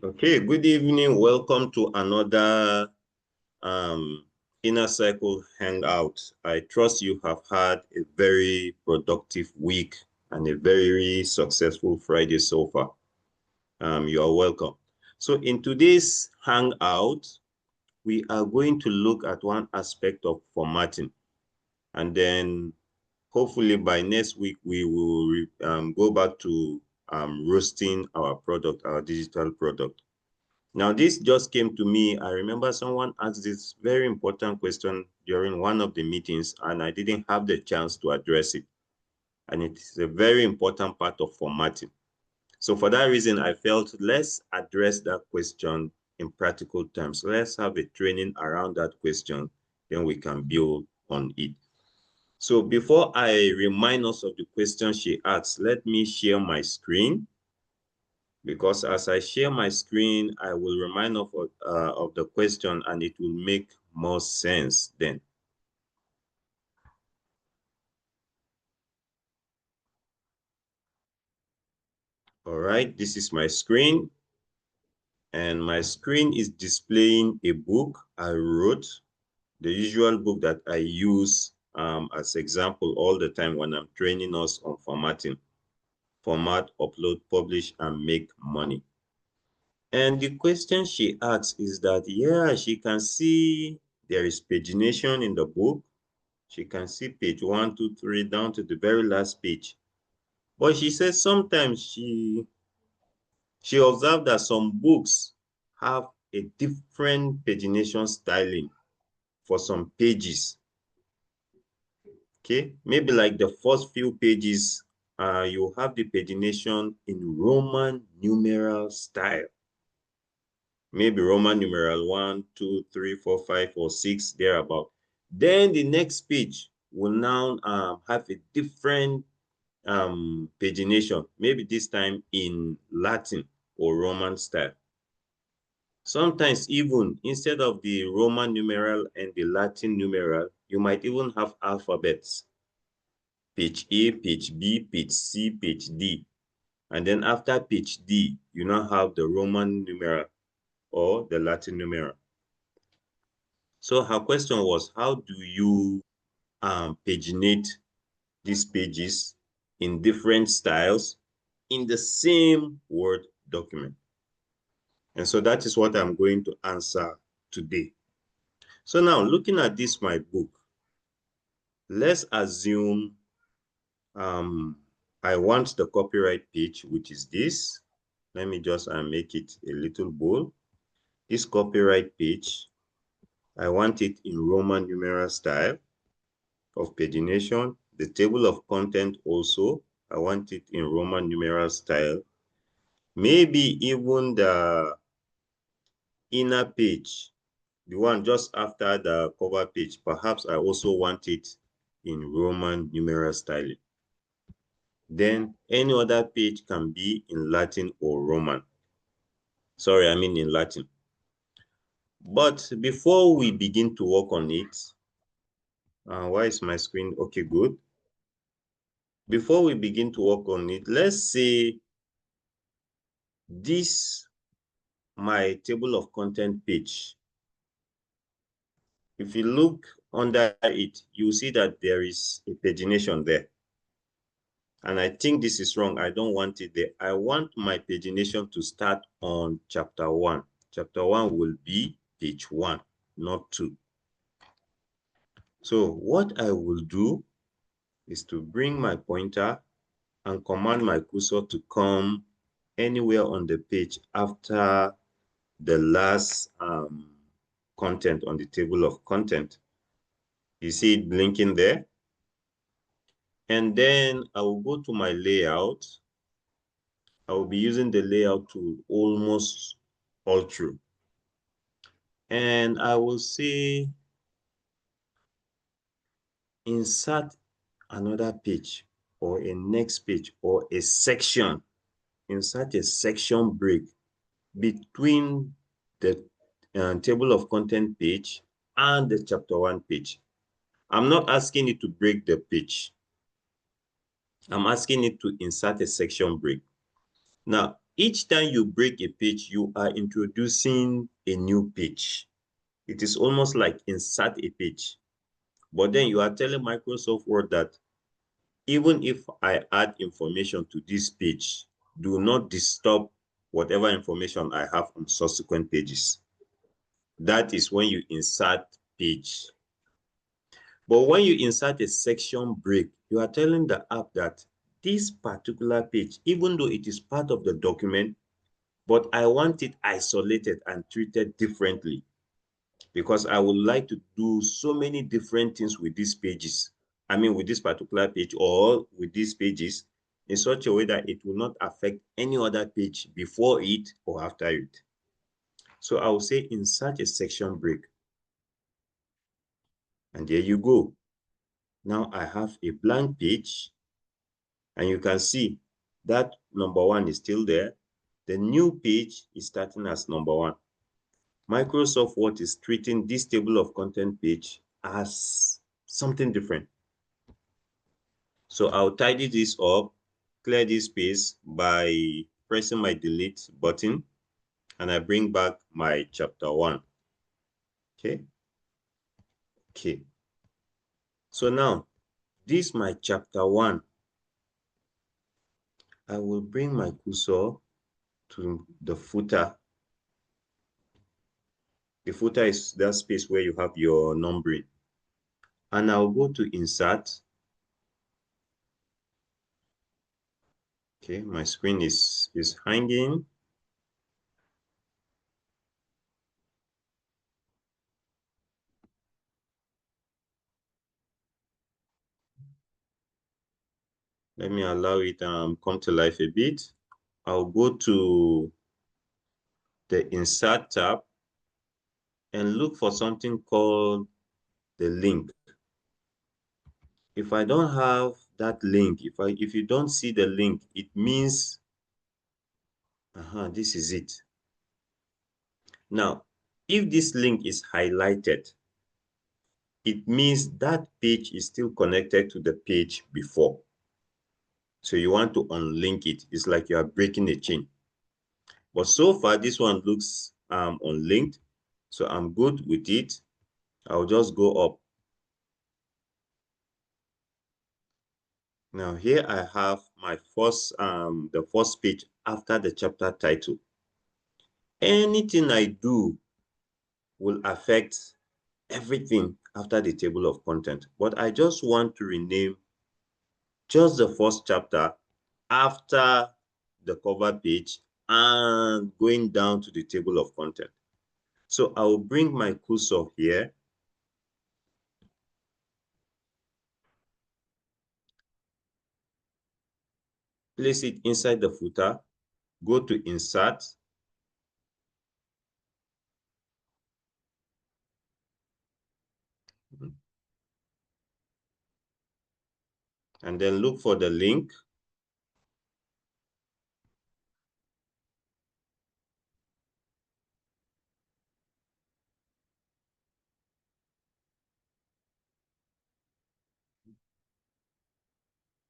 Okay, good evening. Welcome to another Inner Circle Hangout. I trust you have had a very productive week and a very successful Friday so far. You are welcome. So in today's Hangout, we are going to look at one aspect of formatting. And then hopefully by next week, we will go back to roasting our product, our digital product. Now, this just came to me. I remember someone asked this very important question during one of the meetings, and I didn't have the chance to address it. And it is a very important part of formatting. So for that reason, I felt let's address that question in practical terms. Let's have a training around that question, then we can build on it. So before I remind us of the question she asked, let me share my screen. Because as I share my screen, I will remind of the question and it will make more sense then. All right, this is my screen. And my screen is displaying a book I wrote, the usual book that I use as example all the time when I'm training us on formatting. Format, upload, publish, and make money. And the question she asks is that, yeah, she can see there is pagination in the book. She can see page 1, 2, 3, down to the very last page. But she says sometimes she observed that some books have a different pagination styling for some pages. Okay, maybe like the first few pages, you have the pagination in Roman numeral style. Maybe Roman numeral 1, 2, 3, 4, 5, or 6, thereabout. Then the next page will now have a different pagination, maybe this time in Latin or Roman style. Sometimes even instead of the Roman numeral and the Latin numeral, you might even have alphabets. Page A, page B, page C, page D. And then after page D, you now have the Roman numeral or the Latin numeral. So her question was, how do you paginate these pages in different styles in the same Word document? And so that is what I'm going to answer today. So now looking at this, my book, let's assume I want the copyright page, which is this. Let me just make it a little bold. This copyright page, I want it in Roman numeral style of pagination. The table of content also, I want it in Roman numeral style. Maybe even the inner page, the one just after the cover page, perhaps I also want it in Roman numeral styling. Then any other page can be in Latin or Roman. Sorry, I mean in Latin. But before we begin to work on it, why is my screen? Okay, good. Before we begin to work on it, let's say this, my table of content page. If you look under it, you see that there is a pagination there. And I think this is wrong. I don't want it there. I want my pagination to start on chapter 1. Chapter 1 will be page 1, not 2. So what I will do is to bring my pointer and command my cursor to come anywhere on the page after the last content on the table of content. You see it blinking there? And then I will go to my layout. I will be using the layout tool almost all through. And I will say insert another page or a next page or a section. Insert a section break between the table of content page and the chapter 1 page. I'm not asking it to break the page. I'm asking it to insert a section break. Now, Each time you break a page, you are introducing a new page. It is almost like insert a page. But then you are telling Microsoft Word that even if I add information to this page, do not disturb whatever information I have on subsequent pages. That is when you insert page. But when you insert a section break, you are telling the app that this particular page, even though it is part of the document, but I want it isolated and treated differently because I would like to do so many different things with these pages. I mean, with this particular page or with these pages in such a way that it will not affect any other page before it or after it. So I will say insert a section break. And there you go. Now I have a blank page and you can see that number one is still there. The new page is starting as number one. Microsoft Word is treating this table of content page as something different. So I'll tidy this up, clear this space by pressing my delete button, and I bring back my chapter one. Okay. Okay. So now, this my chapter one. I will bring my cursor to the footer. The footer is that space where you have your numbering. And I'll go to insert. Okay, my screen is hanging. Let me allow it come to life a bit. I'll go to the insert tab and look for something called the link. If I don't have that link, if you don't see the link, it means this is it. Now, if this link is highlighted, it means that page is still connected to the page before. So you want to unlink it. It's like you are breaking a chain. But so far, this one looks unlinked. So I'm good with it. I'll just go up. Now here I have my first, the first page after the chapter title. Anything I do will affect everything after the table of content. But I just want to rename just the first chapter after the cover page and going down to the table of content. So I will bring my cursor here. Place it inside the footer. Go to insert. And then look for the link.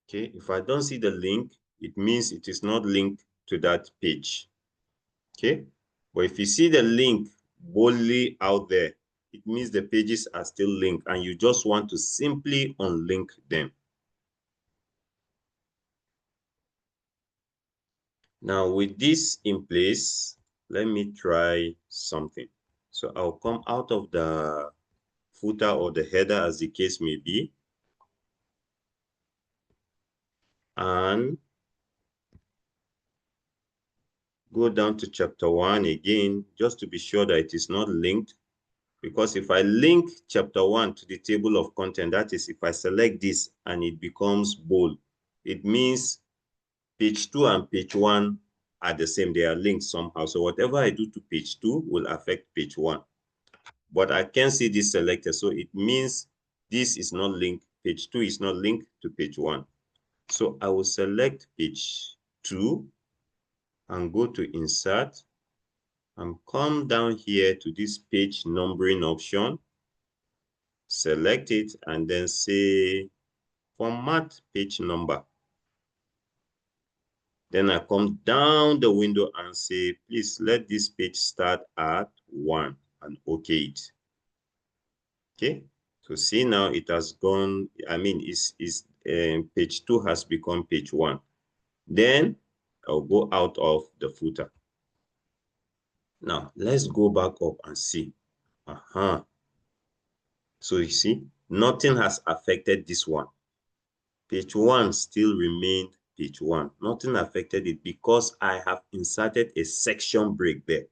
Okay, if I don't see the link, it means it is not linked to that page. Okay, but if you see the link boldly out there, it means the pages are still linked and you just want to simply unlink them. Now with this in place, let me try something. So I'll come out of the footer or the header as the case may be. And go down to chapter one again, just to be sure that it is not linked. Because if I link chapter one to the table of content, that is, if I select this and it becomes bold, it means page two and page one are the same. They are linked somehow. So whatever I do to page two will affect page one. But I can see this selected. So it means this is not linked. Page two is not linked to page one. So I will select page two and go to insert and come down here to this page numbering option. Select it and then say format page number. Then I come down the window and say, please let this page start at 1 and okay it. Okay, so see now it has gone, I mean, page 2 has become page 1. Then I'll go out of the footer. Now let's go back up and see. So you see, nothing has affected this one. Page 1 still remained page 1. Nothing affected it because I have inserted a section break there.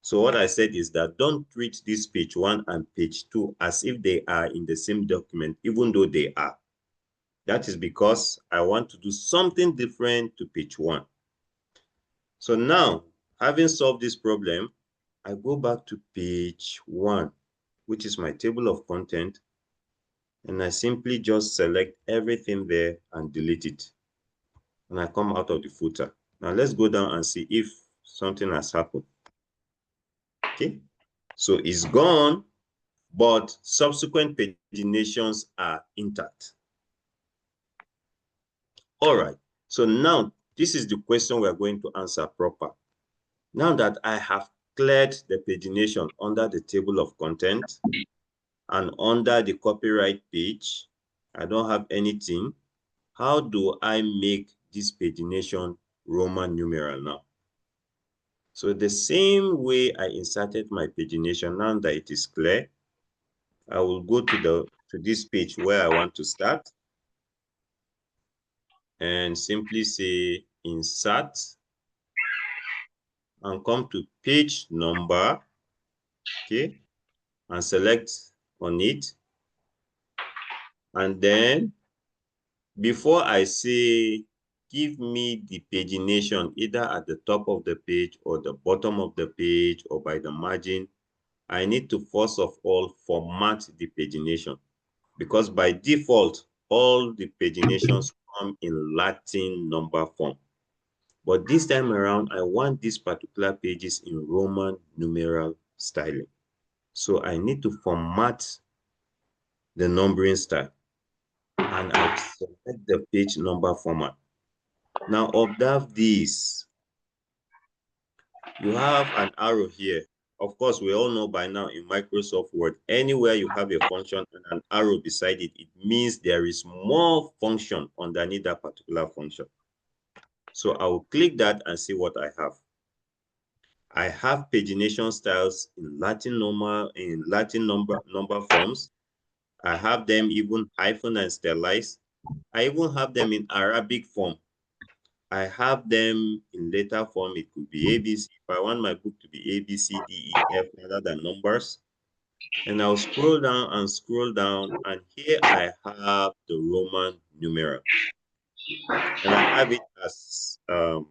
So what I said is that don't treat this page 1 and page 2 as if they are in the same document, even though they are. That is because I want to do something different to page 1. So now, having solved this problem, I go back to page 1, which is my table of content, and I simply just select everything there and delete it. And I come out of the footer. Now let's go down and see if something has happened. Okay, so it's gone, but subsequent paginations are intact. All right, so now this is the question we're going to answer proper. Now that I have cleared the pagination under the table of content and under the copyright page, I don't have anything. How do I make this pagination Roman numeral now? So the same way I inserted my pagination, now that it is clear, I will go to this page where I want to start and simply say insert and come to page number, okay, and select on it. And then before I say give me the pagination either at the top of the page or the bottom of the page or by the margin, I need to first of all format the pagination, because by default, all the paginations come in Latin number form. But this time around, I want these particular pages in Roman numeral styling. So I need to format the numbering style, and I select the page number format. Now observe this. You have an arrow here. Of course, we all know by now in Microsoft Word, anywhere you have a function and an arrow beside it, it means there is more function underneath that particular function. So I will click that and see what I have. I have pagination styles in Latin number forms. I have them even hyphen and stylized. I even have them in Arabic form. I have them in letter form. It could be ABC. If I want my book to be A, B, C, D, E, F rather than numbers. And I'll scroll down and scroll down. And here I have the Roman numeral. And I have it as, I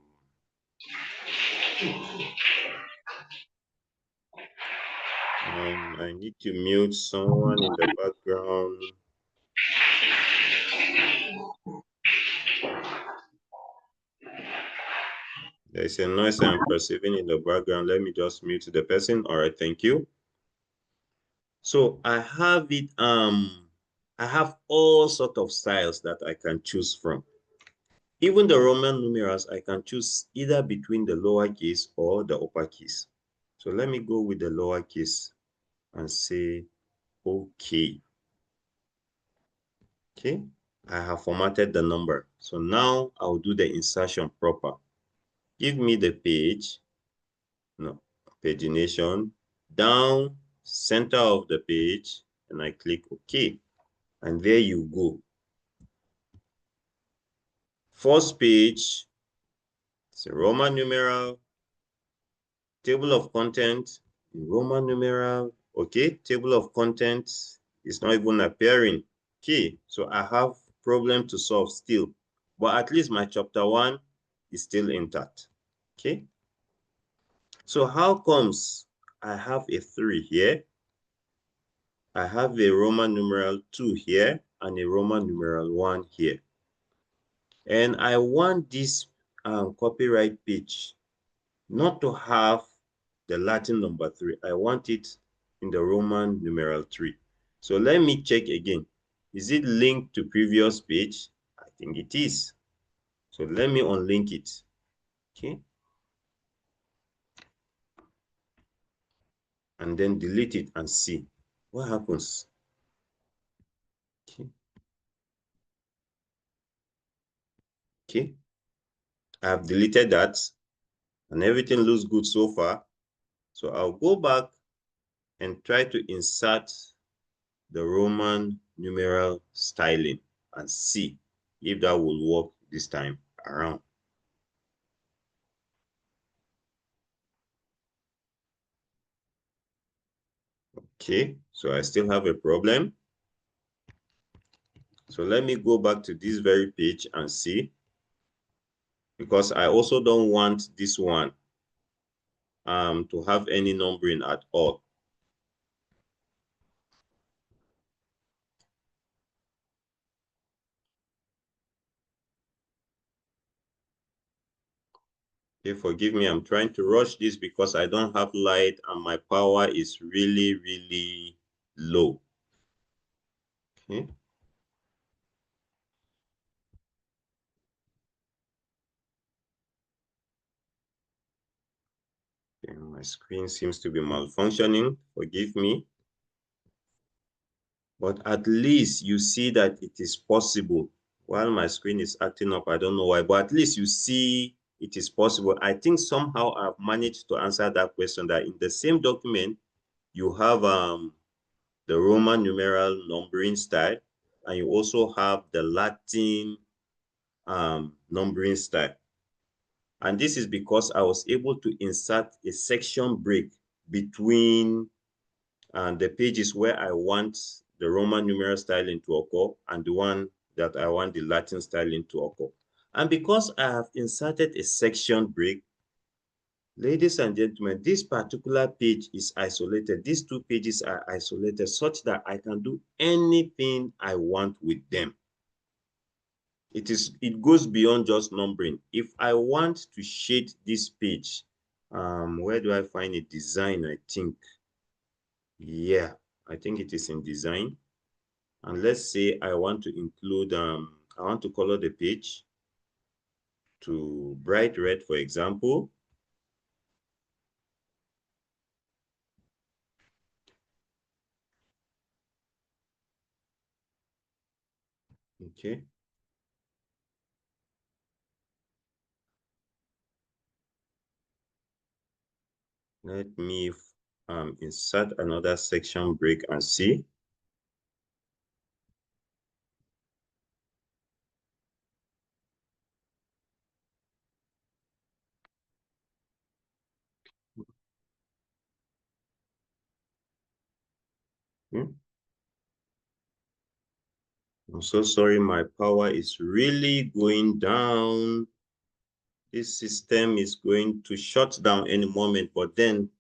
need to mute someone in the background. There's a noise I'm perceiving in the background. Let me just mute the person. All right, thank you. So I have it, I have all sorts of styles that I can choose from. Even the Roman numerals, I can choose either between the lowercase or the uppercase. So let me go with the lowercase and say, okay. Okay, I have formatted the number. So now I'll do the insertion proper. Give me the page, no, pagination, down, center of the page, and I click OK. And there you go. First page, it's a Roman numeral, table of content, Roman numeral, okay, table of contents is not even appearing. Okay, so I have problem to solve still, but at least my chapter 1 is still intact. Okay, so how comes I have a 3 here, I have a Roman numeral 2 here, and a Roman numeral 1 here, and I want this copyright page not to have the Latin number 3. I want it in the Roman numeral 3. So let me check again. Is it linked to previous page? I think it is. So let me unlink it. Okay. And then delete it and see what happens. Okay. Okay. I have deleted that and everything looks good so far. So I'll go back and try to insert the Roman numeral styling and see if that will work this time around. Okay, so I still have a problem. So let me go back to this very page and see, because I also don't want this one to have any numbering at all. Okay, forgive me, I'm trying to rush this because I don't have light and my power is really, really low. Okay. Okay, my screen seems to be malfunctioning, forgive me. But at least you see that it is possible. While my screen is acting up, I don't know why, but at least you see it is possible. I think somehow I've managed to answer that question, that in the same document, you have the Roman numeral numbering style, and you also have the Latin numbering style. And this is because I was able to insert a section break between the pages where I want the Roman numeral styling to occur and the one that I want the Latin styling to occur. And because I have inserted a section break, ladies and gentlemen, this particular page is isolated. These two pages are isolated such that I can do anything I want with them. It goes beyond just numbering. If I want to shade this page, where do I find a design? I think, yeah, I think it is in design. And let's say I want to include, I want to color the page to bright red, for example. Okay. Let me insert another section break and see. Hmm. I'm so sorry, my power is really going down. This system is going to shut down any moment, but then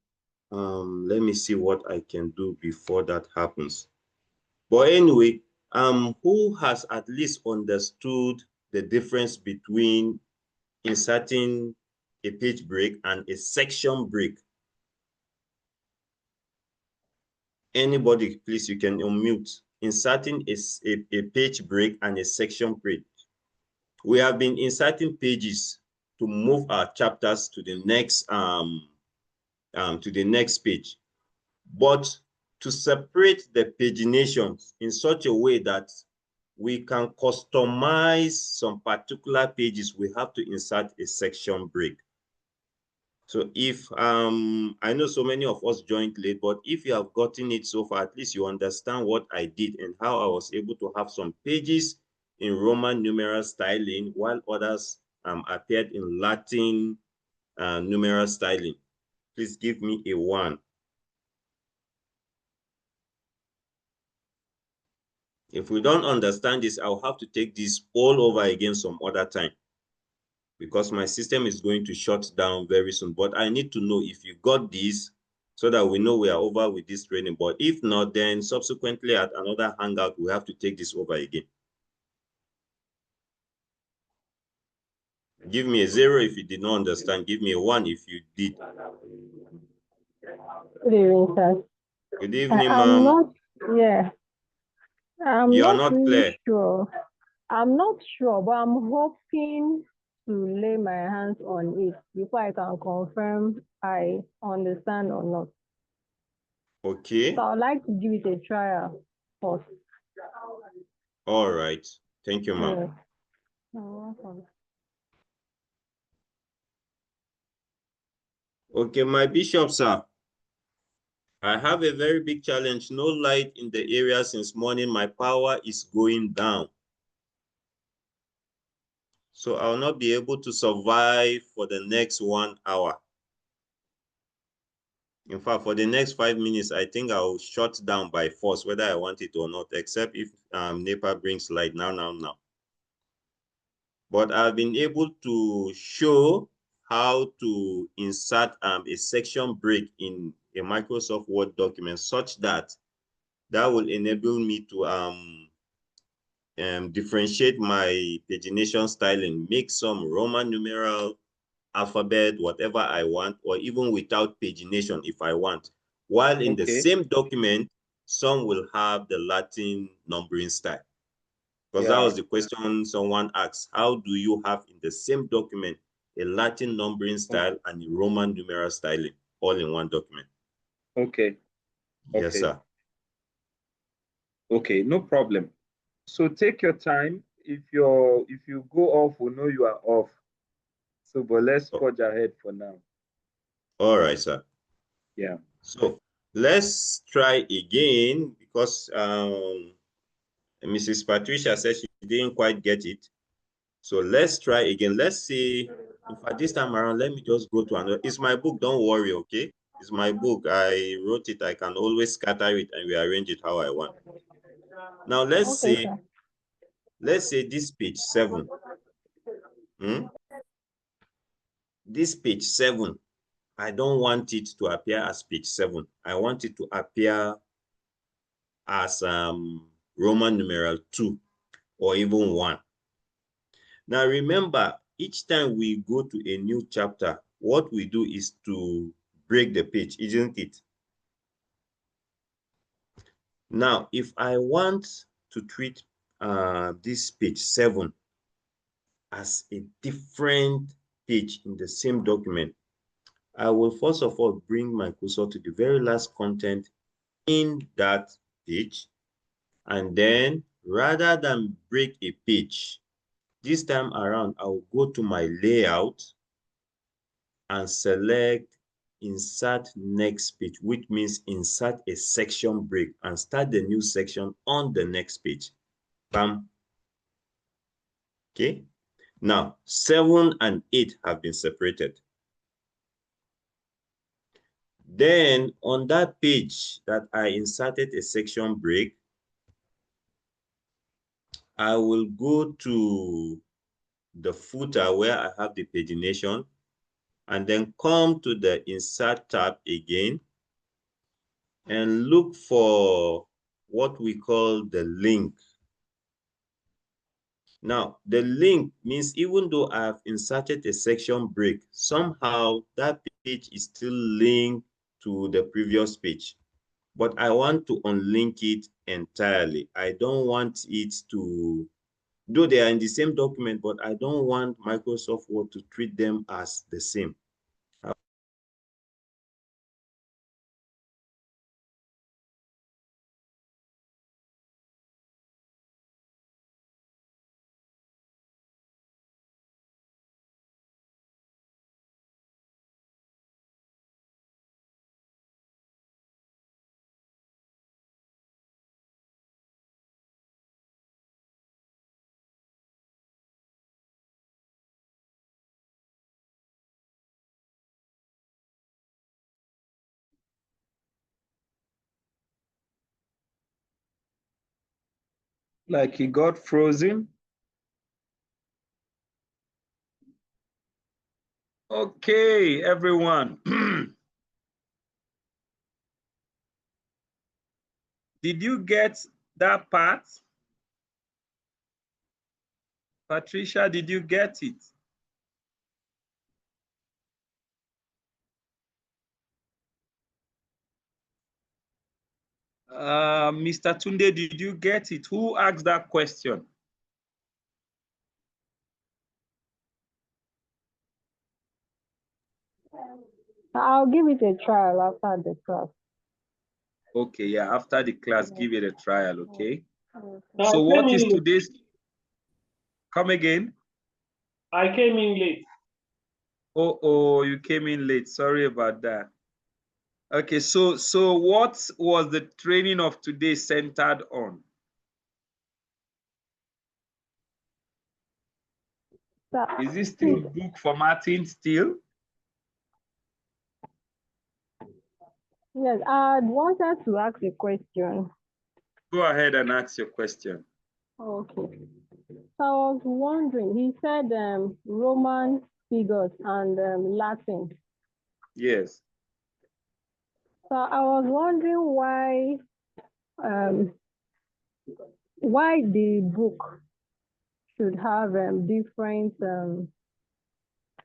let me see what I can do before that happens. But anyway, who has at least understood the difference between inserting a page break and a section break? Anybody, please, you can unmute. Inserting a page break and a section break. We have been inserting pages to move our chapters to the next page, but to separate the paginations in such a way that we can customize some particular pages, we have to insert a section break. So if I know so many of us joined late, but if you have gotten it so far, at least you understand what I did and how I was able to have some pages in Roman numeral styling while others appeared in Latin numeral styling. Please give me a 1. If we don't understand this, I'll have to take this all over again some other time, because my system is going to shut down very soon. But I need to know if you got this so that we know we are over with this training. But if not, then subsequently at another hangout, we have to take this over again. Give me a 0 if you did not understand. Give me a 1 if you did. Good evening, sir. Good evening, I'm ma'am. not, yeah, I'm You are not not really clear. sure. I'm not sure, but I'm hoping. to lay my hands on it before I can confirm I understand or not. Okay. So I'd like to give it a trial first. All right. Thank you, ma'am. Yeah. You're welcome. Okay, my bishop, sir. I have a very big challenge. No light in the area since morning. My power is going down. So I'll not be able to survive for the next 1 hour. In fact, for the next 5 minutes, I think I'll shut down by force, whether I want it or not, except if NEPA brings light now. But I've been able to show how to insert a section break in a Microsoft Word document such that will enable me to differentiate my pagination styling, make some Roman numeral, alphabet, whatever I want, or even without pagination if I want. While in the same document, some will have the Latin numbering style. Because that was the question someone asked. How do you have in the same document a Latin numbering style and a Roman numeral styling all in one document? Okay. Yes, sir. Okay, no problem. So take your time. If you go off, we know you are off. So, but let's forge ahead for now. All right, sir. Yeah. So let's try again because Mrs. Patricia said she didn't quite get it. So let's try again. Let's see. In fact, this time around, let me just go to another. It's my book. Don't worry, okay? It's my book. I wrote it. I can always scatter it and rearrange it how I want. Now let's Okay, say, sir. this page 7. This page 7, I don't want it to appear as page 7. I want it to appear as Roman numeral 2 or even 1. Now remember, each time we go to a new chapter, what we do is to break the page, isn't it? Now, if I want to treat this page 7 as a different page in the same document, I will first of all bring my cursor to the very last content in that page. And then rather than break a page, this time around, I'll go to my layout and select insert next page, which means insert a section break and start the new section on the next page. Bam. Okay. Now, 7 and 8 have been separated. Then on that page that I inserted a section break, I will go to the footer where I have the pagination and then come to the insert tab again and look for what we call the link. Now, the link means even though I've inserted a section break, somehow that page is still linked to the previous page. But I want to unlink it entirely. I don't want it to, though they are in the same document, but I don't want Microsoft Word to treat them as the same. Like he got frozen. Okay, everyone. Did you get that part? Patricia, did you get it? Mr. Tunde, did you get it? Who asked that question? I'll give it a trial after the class. Okay, yeah, after the class, give it a trial, okay? Okay. So what is today's? Come again? I came in late. Oh, you came in late. Sorry about that. Okay, so what was the training of today centered on? Is it still book formatting still? Yes, I wanted to ask a question. Go ahead and ask your question. Okay. So I was wondering, he said Roman figures and Latin. Yes. So I was wondering why the book should have different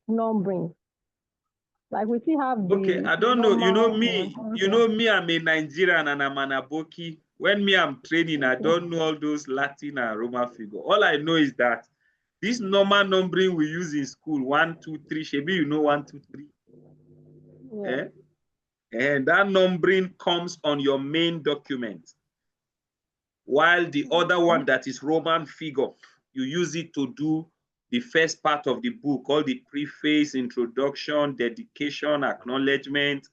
numbering. Like we still have the Okay, I don't know. You know normal me, one. you know me, I'm a Nigerian and I'm an Aboki. When me, I'm training, I Okay. don't know all those Latin and Roman figure. All I know is that this normal numbering we use in school, 1, 2, 3, maybe you know 1, 2, 3. Yeah. And that numbering comes on your main document. While the other one that is Roman figure, you use it to do the first part of the book, all the preface, introduction, dedication, acknowledgement,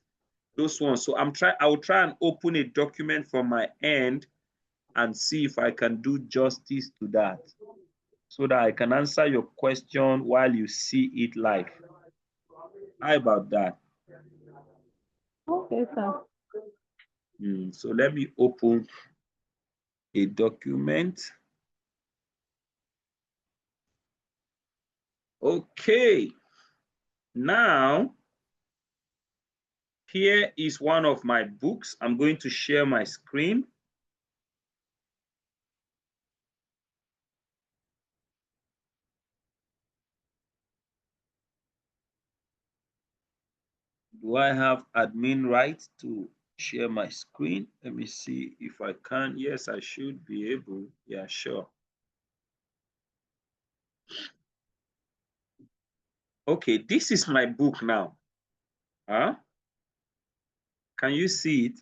those ones. So I will try and open a document from my end and see if I can do justice to that so that I can answer your question while you see it live. How about that? Okay, sir. So let me open a document. Okay. Now, here is one of my books. I'm going to share my screen. Do I have admin rights to share my screen? Let me see if I can. Yes, I should be able. Yeah, sure. Okay, this is my book now. Huh? Can you see it?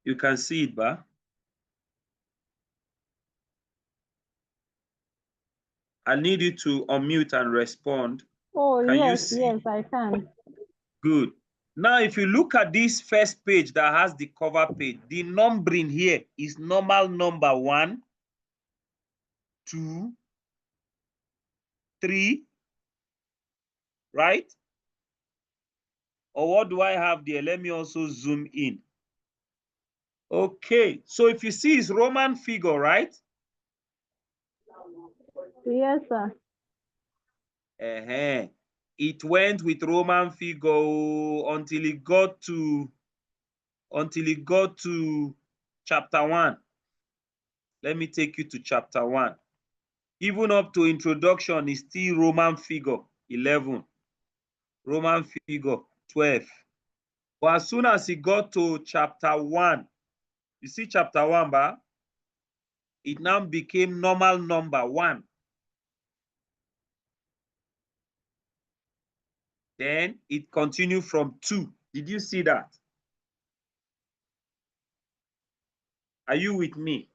You can see it, ba? I need you to unmute and respond. Oh, Can you yes, see? yes, I can. Good. Now, if you look at this first page that has the cover page, the numbering here is normal number 1, 2, 3, right? Or what do I have there? Let me also zoom in. Okay, so if you see it's Roman figure, right? Yes, sir. It went with Roman figure until it got to chapter 1. Let me take you to chapter 1. Even up to introduction is still Roman figure 11, Roman figure 12. But as soon as it got to chapter 1, you see chapter 1, ba? It now became normal number 1. Then it continued from 2. Did you see that? Are you with me?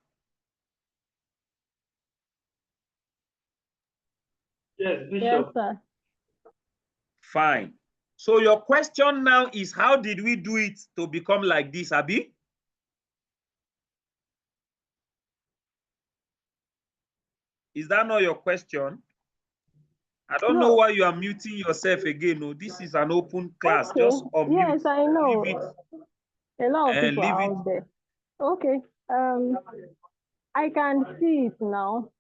Yes, Yes, Bishop. sir. Fine. So your question now is, how did we do it to become like this, Abi? Is that not your question? I don't know No. why you are muting yourself again. No, this is an open class. Okay. Just unmute. Yes, I know. Leave it. A lot of people Leave are it. out there. Okay. I can see it now.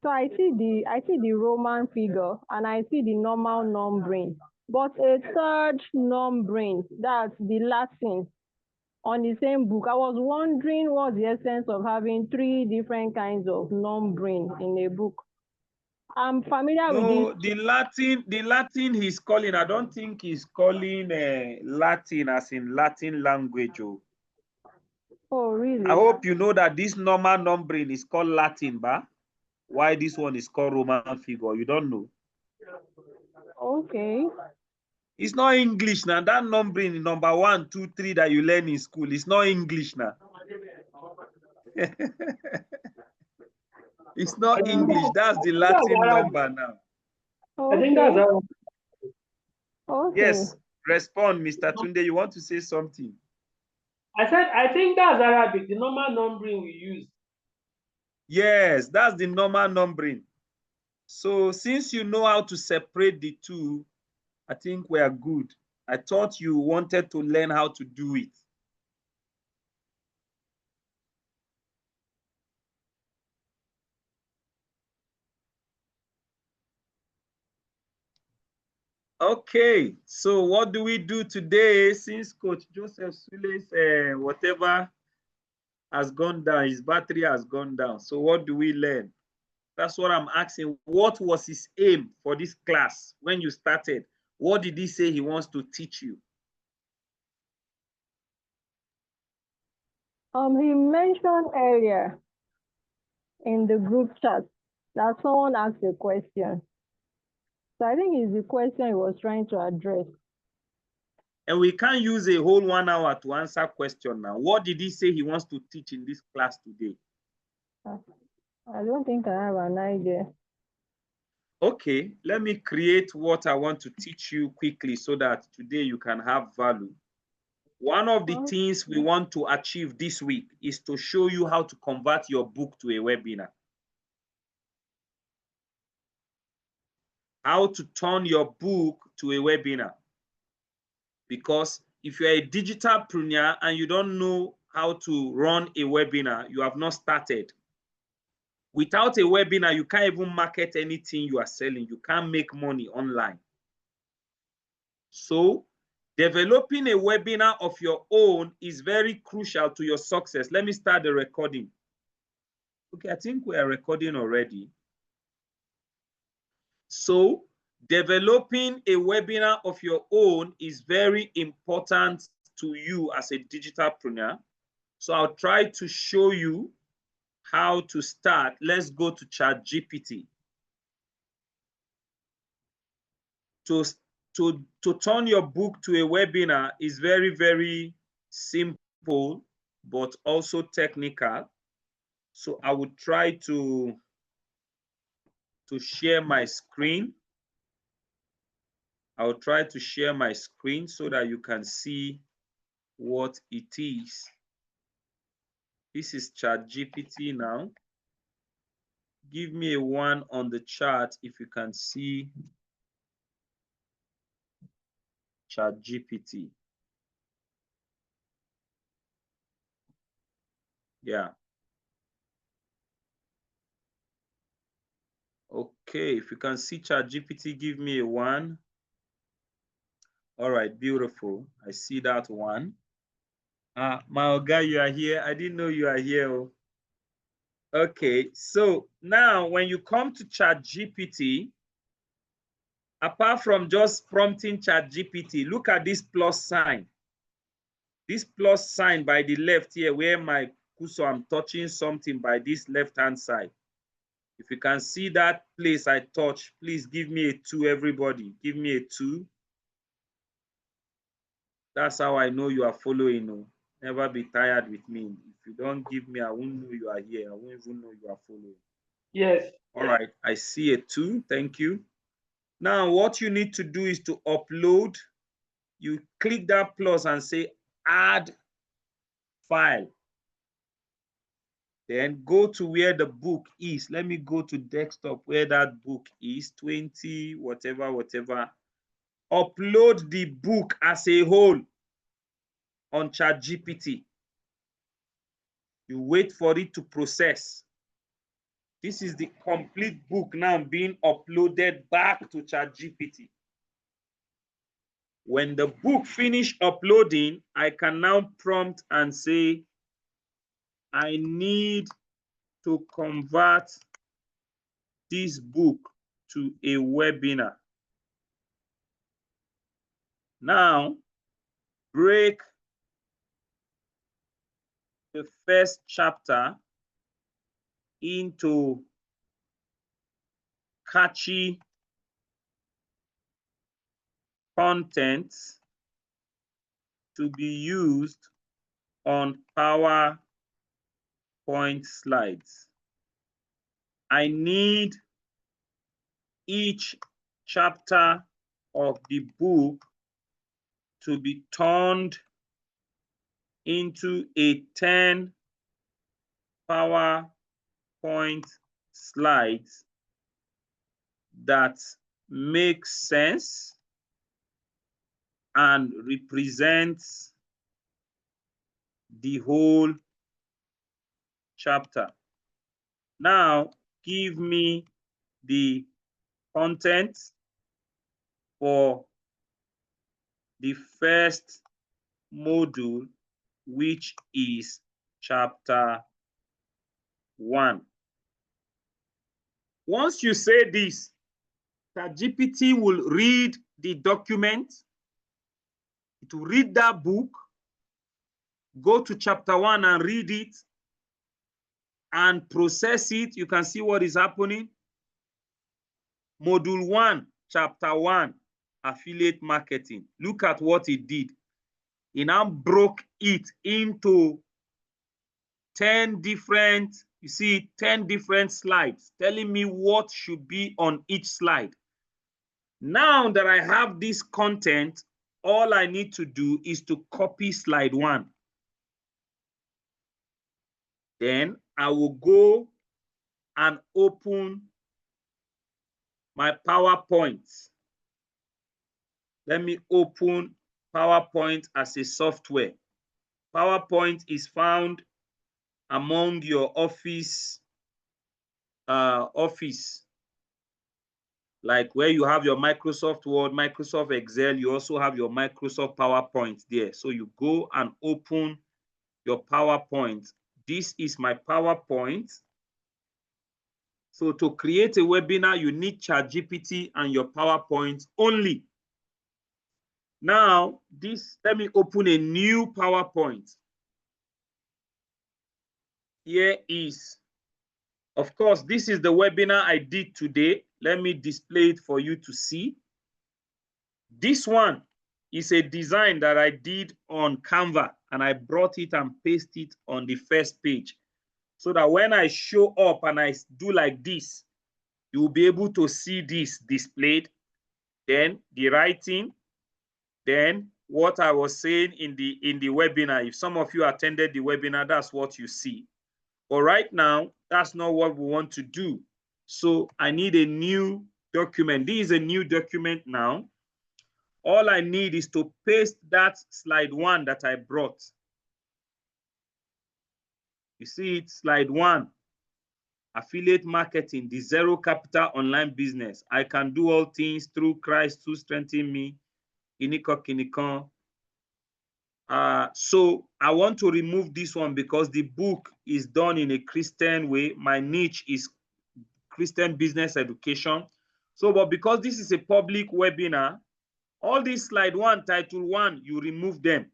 So I see the Roman figure and I see the normal numbering. But a third numbering, that's the Latin, on the same book. I was wondering what's the essence of having 3 different kinds of numbering in a book. I'm familiar with No, this. the Latin he's calling, I don't think he's calling Latin as in Latin language. Oh. Oh, really? I hope you know that this normal numbering is called Latin, ba? why this one is called Roman figure. You don't know? Okay. It's not English now. That numbering, number 1, 2, 3 that you learn in school, it's not English now. It's not English. That's the Latin number now. I think that's Okay. how. Okay. Yes. Respond, Mr. Tunde. You want to say something? I said I think that's Arabic, the normal numbering we use. Yes, that's the normal numbering. So since you know how to separate the two, I think we are good. I thought you wanted to learn how to do it. Okay, so what do we do today since Coach Joseph Sule's whatever has gone down, his battery has gone down. So what do we learn? That's what I'm asking. What was his aim for this class when you started? What did he say he wants to teach you? He mentioned earlier in the group chat that someone asked a question. So I think it's the question he was trying to address. And we can't use a whole 1 hour to answer question now. What did he say he wants to teach in this class today? I don't think I have an idea. Okay, let me create what I want to teach you quickly so that today you can have value. One of the things we want to achieve this week is to show you how to convert your book to a webinar. How to turn your book to a webinar. Because if you're a digitalpreneur and you don't know how to run a webinar, you have not started. Without a webinar, you can't even market anything you are selling. You can't make money online. So developing a webinar of your own is very crucial to your success. Let me start the recording. Okay, I think we are recording already. So developing a webinar of your own is very important to you as a digitalpreneur. So I'll try to show you how to start. Let's go to ChatGPT. To turn your book to a webinar is very, very simple, but also technical. So I will try to share my screen. I'll try to share my screen so that you can see what it is. This is ChatGPT now. Give me a 1 on the chat if you can see ChatGPT. Yeah. Okay, if you can see ChatGPT, give me a 1. All right, beautiful. I see that 1. My guy, you are here. I didn't know you are here. Oh. Okay, so now when you come to ChatGPT, apart from just prompting ChatGPT, look at this plus sign. This plus sign by the left here, where my cursor, I'm touching something by this left-hand side. If you can see that place I touch, please give me a 2, everybody. Give me a 2. That's how I know you are following. Oh. Never be tired with me. If you don't give me, I won't know you are here. I won't even know you are following. Yes. All right, I see a 2. Thank you. Now, what you need to do is to upload. You click that plus and say add file. Then go to where the book is. Let me go to desktop where that book is, 20, whatever, whatever. Upload the book as a whole on ChatGPT. You wait for it to process. This is the complete book now being uploaded back to ChatGPT. When the book finished uploading, I can now prompt and say, I need to convert this book to a webinar. Now, break the first chapter into catchy content to be used on PowerPoint slides. I need each chapter of the book to be turned into a 10 PowerPoint slides that makes sense and represents the whole chapter. Now, give me the content for the first module, which is chapter 1. Once you say this, ChatGPT will read the document, it will read that book, go to chapter 1 and read it, and process it. You can see what is happening. Module 1, chapter 1, affiliate marketing. Look at what it did. It now broke it into 10 different, you see, 10 different slides, telling me what should be on each slide. Now that I have this content, all I need to do is to copy slide 1. Then I will go and open my PowerPoint. Let me open PowerPoint as a software. PowerPoint is found among your office, like where you have your Microsoft Word, Microsoft Excel, you also have your Microsoft PowerPoint there. So you go and open your PowerPoint. This is my PowerPoint. So to create a webinar, you need ChatGPT and your PowerPoint only. Now, let me open a new PowerPoint. Here is, of course, this is the webinar I did today. Let me display it for you to see. This one is a design that I did on Canva, and I brought it and pasted it on the first page, so that when I show up and I do like this, you will be able to see this displayed. Then the writing, then what I was saying in the webinar. If some of you attended the webinar, that's what you see. But right now, that's not what we want to do. So I need a new document. This is a new document now. All I need is to paste that slide 1 that I brought. You see it, slide 1. Affiliate marketing, the zero capital online business. I can do all things through Christ who strengthens me. So I want to remove this one because the book is done in a Christian way. My niche is Christian business education. So, but because this is a public webinar, all these slide 1, title 1, you remove them.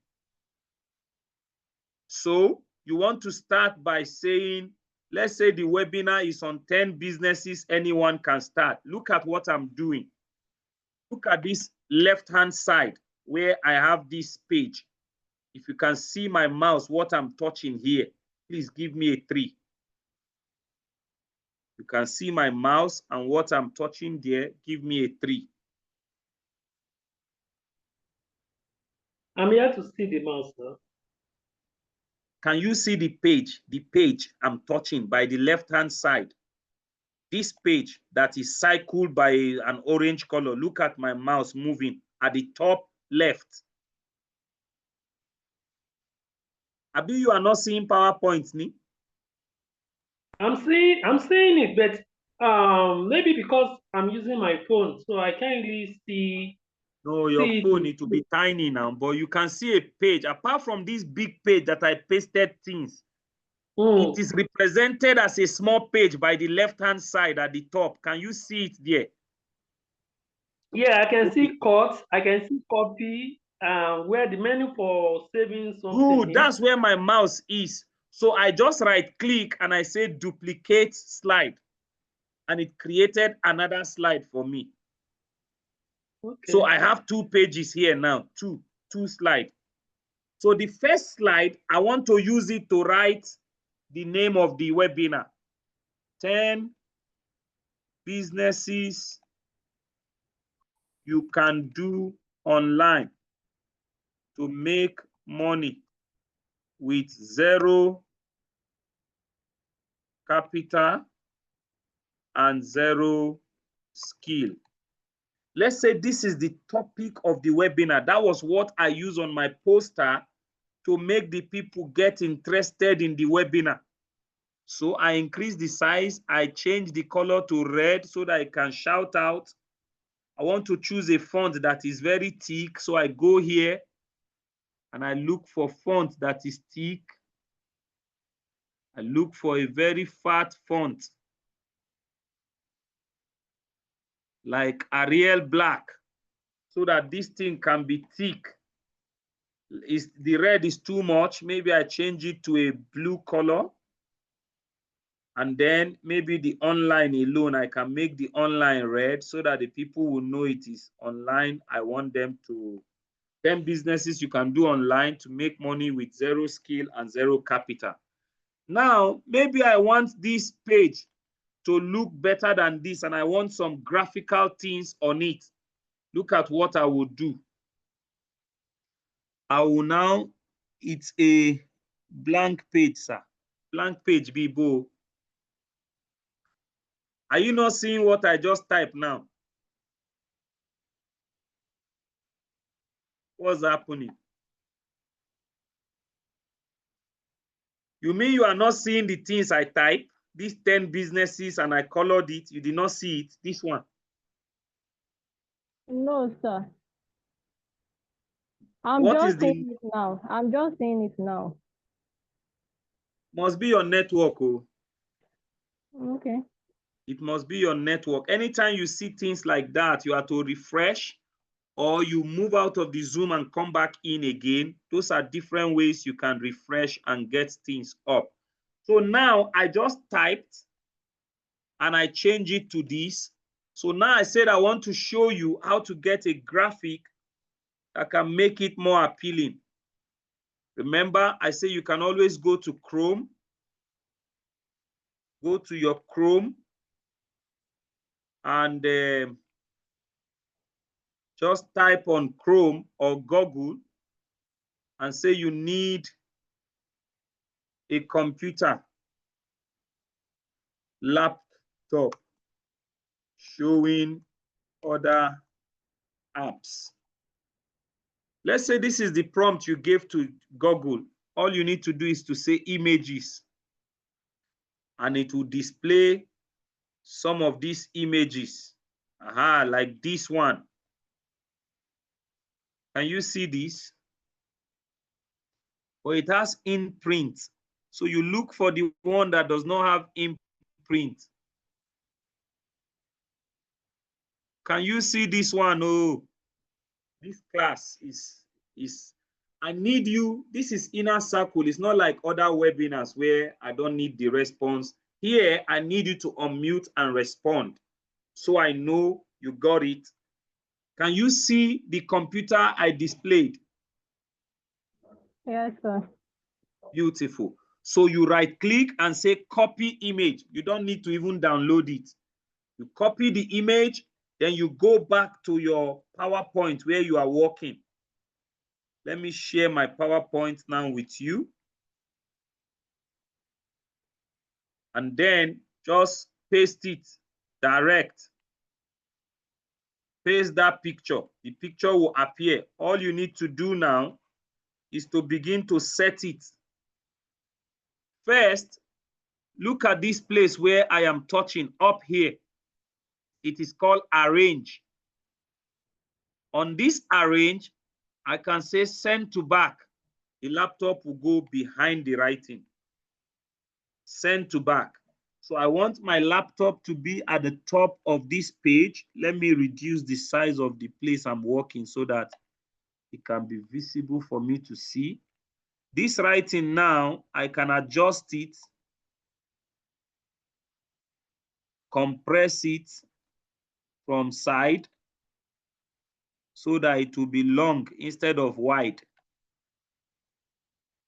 So you want to start by saying, let's say the webinar is on 10 businesses anyone can start. Look at what I'm doing. Look at this left-hand side where I have this page. If you can see my mouse, what I'm touching here, please give me a 3. You can see my mouse and what I'm touching there, give me a 3. I'm here to see the mouse now. Can you see the page? The page I'm touching by the left-hand side. This page that is circled by an orange color. Look at my mouse moving at the top left. Abi, you are not seeing PowerPoint, ni? I'm seeing it, but maybe because I'm using my phone, so I can't really see. No, your phone, it will be tiny now, but you can see a page. Apart from this big page that I pasted things, it is represented as a small page by the left-hand side at the top. Can you see it there? Yeah, I can see cut. I can see copy. Where the menu for saving something. Good, that's where my mouse is. So I just right-click and I say duplicate slide. and it created another slide for me. Okay. So I have 2 pages here now, two slides. So the first slide, I want to use it to write the name of the webinar. 10 businesses you can do online to make money with zero capital and zero skill. Let's say this is the topic of the webinar. That was what I used on my poster to make the people get interested in the webinar. So I increase the size, I change the color to red so that I can shout out. I want to choose a font that is very thick, so I go here and I look for font that is thick. I look for a very fat font like Arial Black so that this thing can be thick. The red is too much, maybe I change it to a blue color. And then maybe the online alone, I can make the online red so that the people will know it is online. I want them to, 10 businesses you can do online to make money with zero skill and zero capital. Now, maybe I want this page to look better than this and I want some graphical things on it. Look at what I will do. I will now, it's a blank page, sir. Blank page, Bibo. Are you not seeing what I just typed now? What's happening? You mean you are not seeing the things I type? These 10 businesses and I colored it. You did not see it. This one. No, sir. I'm What just is seeing the, it now. I'm just seeing it now. must be your network. Oh. Okay. It must be your network. Anytime you see things like that, you have to refresh or you move out of the Zoom and come back in again. Those are different ways you can refresh and get things up. So now I just typed and I change it to this. So now I said I want to show you how to get a graphic that can make it more appealing. Remember, I say you can always go to Chrome. Go to your Chrome and just type on Chrome or Google and say you need a computer, laptop, showing other apps. Let's say this is the prompt you gave to Google. All you need to do is to say images, and it will display some of these images. Aha, like this one. Can you see this? Or it has imprint. So you look for the one that does not have imprint. Can you see this one? Oh, this class is I need you. This is Inner Circle. It's not like other webinars where I don't need the response. Here, I need you to unmute and respond so I know you got it. Can you see the computer I displayed? Yes, sir. Beautiful. So you right click and say copy image. You don't need to even download it. You copy the image, then you go back to your PowerPoint where you are working. Let me share my PowerPoint now with you. And then just paste it direct. Paste that picture. The picture will appear. All you need to do now is to begin to set it. First, look at this place where I am touching up here. It is called arrange. On this arrange, I can say send to back. The laptop will go behind the writing. Send to back. So I want my laptop to be at the top of this page. Let me reduce the size of the place I'm working so that it can be visible for me to see. This writing now, I can adjust it compress it from side so that it will be long instead of wide.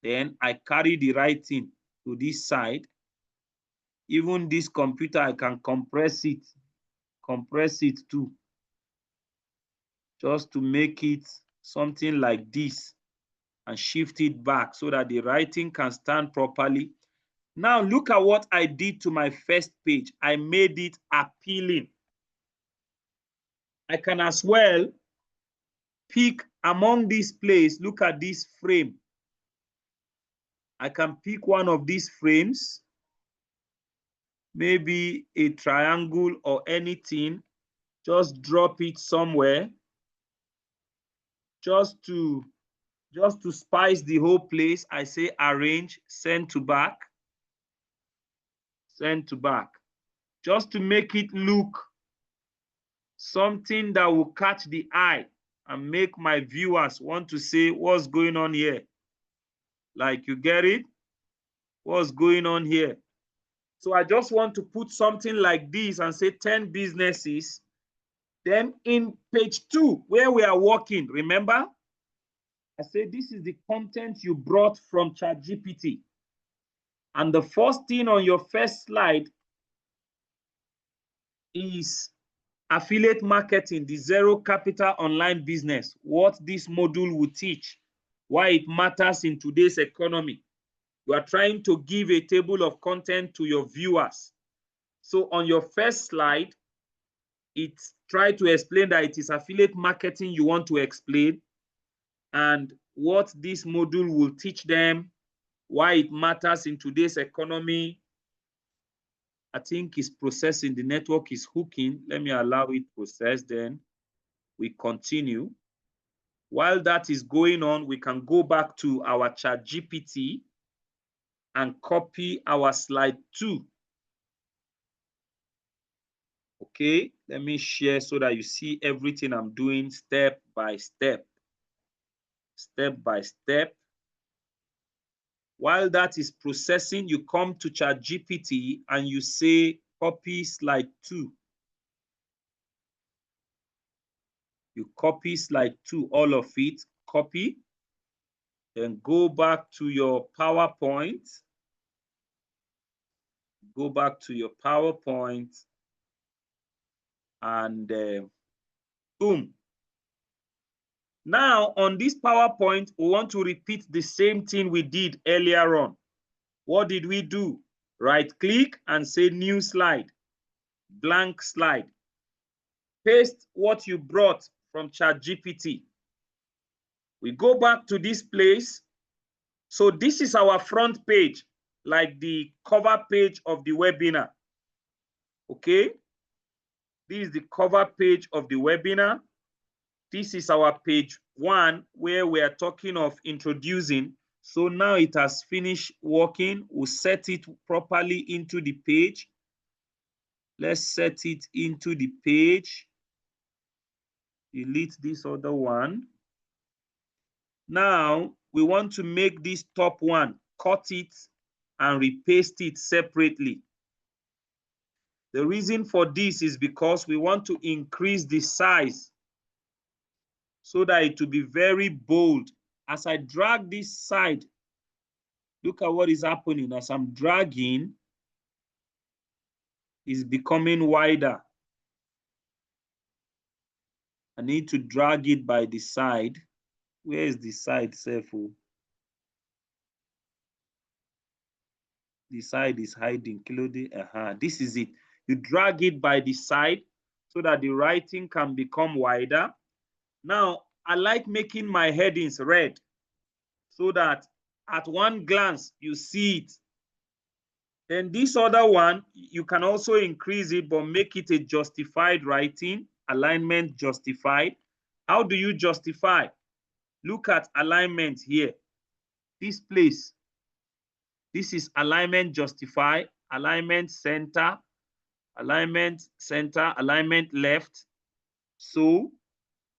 Then I carry the writing to this side. Even this computer, I can compress it too, just to make it something like this and shift it back so that the writing can stand properly. Now look at what I did to my first page. I made it appealing. I can as well pick among this place. Look at this frame. I can pick one of these frames, maybe a triangle or anything, just drop it somewhere, just to spice the whole place. I say arrange, send to back, just to make it look something that will catch the eye and make my viewers want to say, what's going on here? Like, you get it? What's going on here? So I just want to put something like this and say 10 businesses. Then in page 2, where we are working, remember? I say this is the content you brought from ChatGPT. And the first thing on your first slide is affiliate marketing, the zero capital online business, what this module will teach, why it matters in today's economy. You are trying to give a table of content to your viewers. So on your first slide, it's try to explain that it is affiliate marketing you want to explain and what this module will teach them, why it matters in today's economy. I think it's processing, the network is hooking. Let me allow it process, then we continue. While that is going on, we can go back to our ChatGPT and copy our slide 2. Okay, let me share so that you see everything I'm doing step by step. Step by step. While that is processing, you come to ChatGPT and you say, copy slide 2. You copy slide 2, all of it, copy. Then go back to your PowerPoint. Go back to your PowerPoint and boom. Now on this PowerPoint, we want to repeat the same thing we did earlier on. What did we do? Right click and say new slide, blank slide. Paste what you brought from ChatGPT. We go back to this place. So this is our front page, like the cover page of the webinar. Okay, this is the cover page of the webinar. This is our page 1 where we are talking of introducing. So now it has finished working. We'll set it properly into the page. Let's set it into the page. Delete this other one. Now we want to make this top one, cut it and repaste it separately. The reason for this is because we want to increase the size so that it will be very bold. As I drag this side, look at what is happening. As I'm dragging, it's becoming wider. I need to drag it by the side. Where is the side, Sefu? The side is hiding. This is it. You drag it by the side so that the writing can become wider. Now, I like making my headings red so that at one glance you see it. Then this other one, you can also increase it, but make it a justified writing, alignment justified. How do you justify? Look at alignment here. This place. This is alignment justify, alignment center, alignment left. So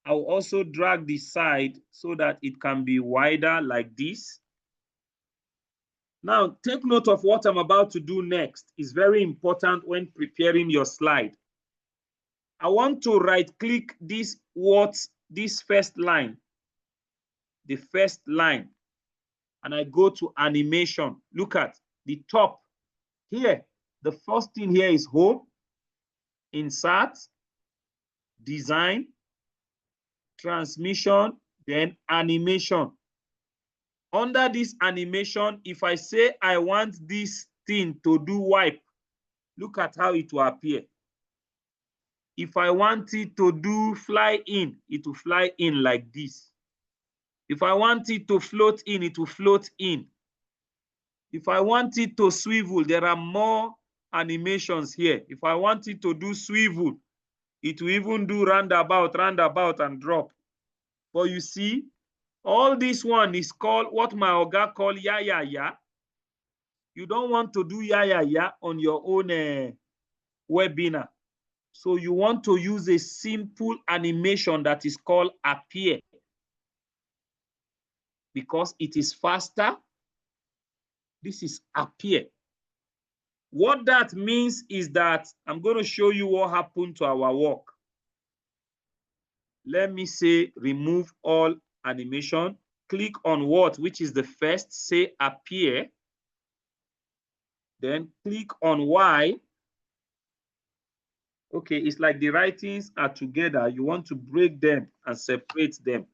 I'll also drag the side so that it can be wider like this. Now, take note of what I'm about to do next. It's very important when preparing your slide. I want to right-click this first line, the first line, and I go to animation. Look at the top here. The first thing here is home, insert, design, transmission, then animation. Under this animation, if I say I want this thing to do wipe, look at how it will appear. If I want it to do fly in, it will fly in like this. If I want it to float in, it will float in. If I want it to swivel, there are more animations here. If I want it to do swivel, it will even do roundabout, roundabout, and drop. But you see, all this one is called what my oga call ya ya ya. You don't want to do ya ya ya on your own webinar. So you want to use a simple animation that is called appear, because it is faster. This is appear. What that means is that I'm going to show you what happened to our work. Let me say remove all animation. Click on what, which is the first, say appear. Then click on Y. Okay, it's like the writings are together. You want to break them and separate them.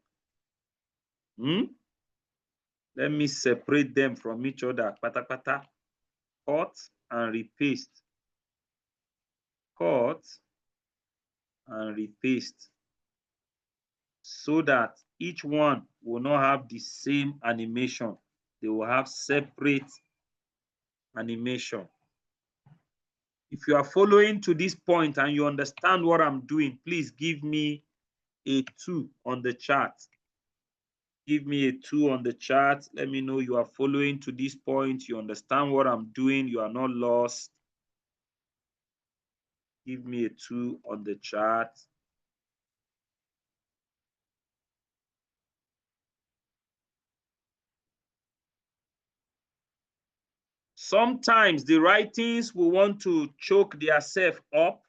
Let me separate them from each other. Pata pata. Cut and repaste. Cut and repaste. So that each one will not have the same animation. They will have separate animation. If you are following to this point and you understand what I'm doing, please give me a 2 on the chart. Give me a 2 on the chart. Let me know you are following to this point. You understand what I'm doing. You are not lost. Give me a 2 on the chart. Sometimes the writings will want to choke themselves up,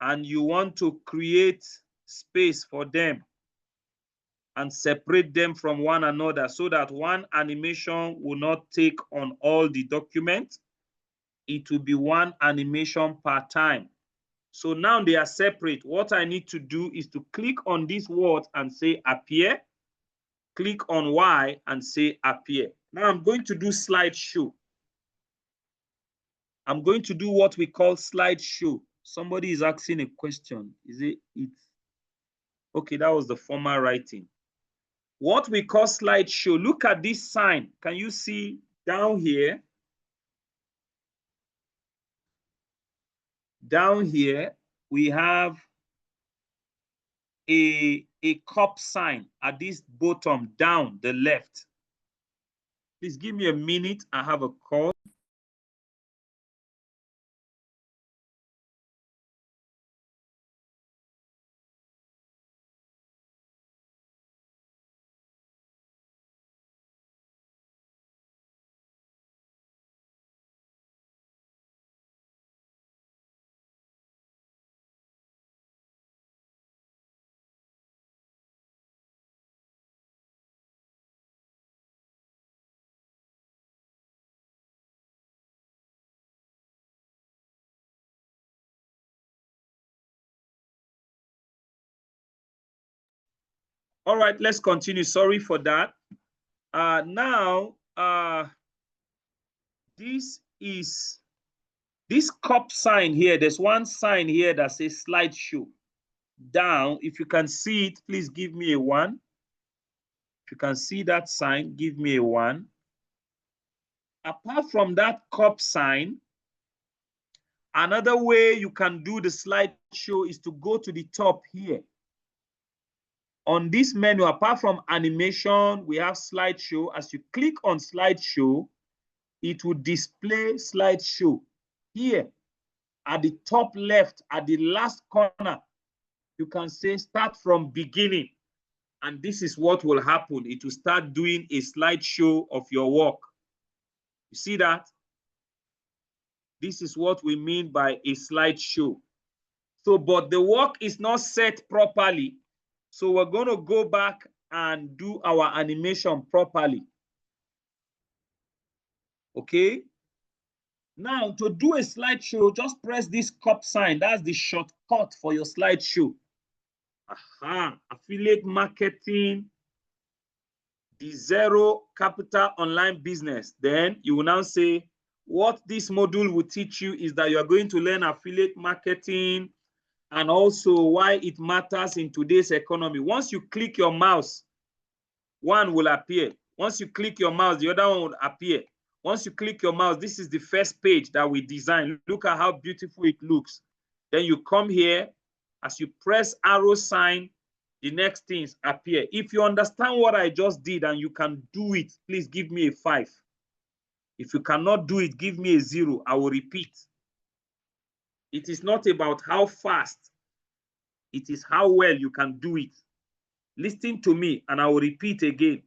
and you want to create space for them and separate them from one another so that one animation will not take on all the document. It will be one animation per time. So now they are separate. What I need to do is to click on this word and say appear. Click on Y and say appear. Now I'm going to do slideshow. I'm going to do what we call slideshow. Somebody is asking a question. Is it? Okay, that was the former writing. What we call slideshow. Look at this sign. Can you see down here? Down here, we have a cup sign at this bottom down the left. Please give me a minute. I have a call. All right, let's continue. Sorry for that. This cup sign here. There's one sign here that says slideshow. Down, if you can see it, please give me a 1. If you can see that sign, give me a 1. Apart from that cup sign, another way you can do the slideshow is to go to the top here. On this menu, apart from animation, we have slideshow. As you click on slideshow, it will display slideshow. Here, at the top left, at the last corner, you can say start from beginning. And this is what will happen. It will start doing a slideshow of your work. You see that? This is what we mean by a slideshow. So, but the work is not set properly. So we're going to go back and do our animation properly. Okay? Now, to do a slideshow, just press this cup sign. That's the shortcut for your slideshow. Aha, affiliate marketing, the zero capital online business. Then you will now say, what this module will teach you is that you are going to learn affiliate marketing and also why it matters in today's economy. Once you click your mouse, one will appear. Once you click your mouse, the other one will appear. Once you click your mouse, this is the first page that we designed. Look at how beautiful it looks. Then you come here. As you press arrow sign, the next things appear. If you understand what I just did and you can do it, please give me a 5. If you cannot do it, give me a 0. I will repeat. It is not about how fast. It is how well you can do it. Listen to me and I will repeat again.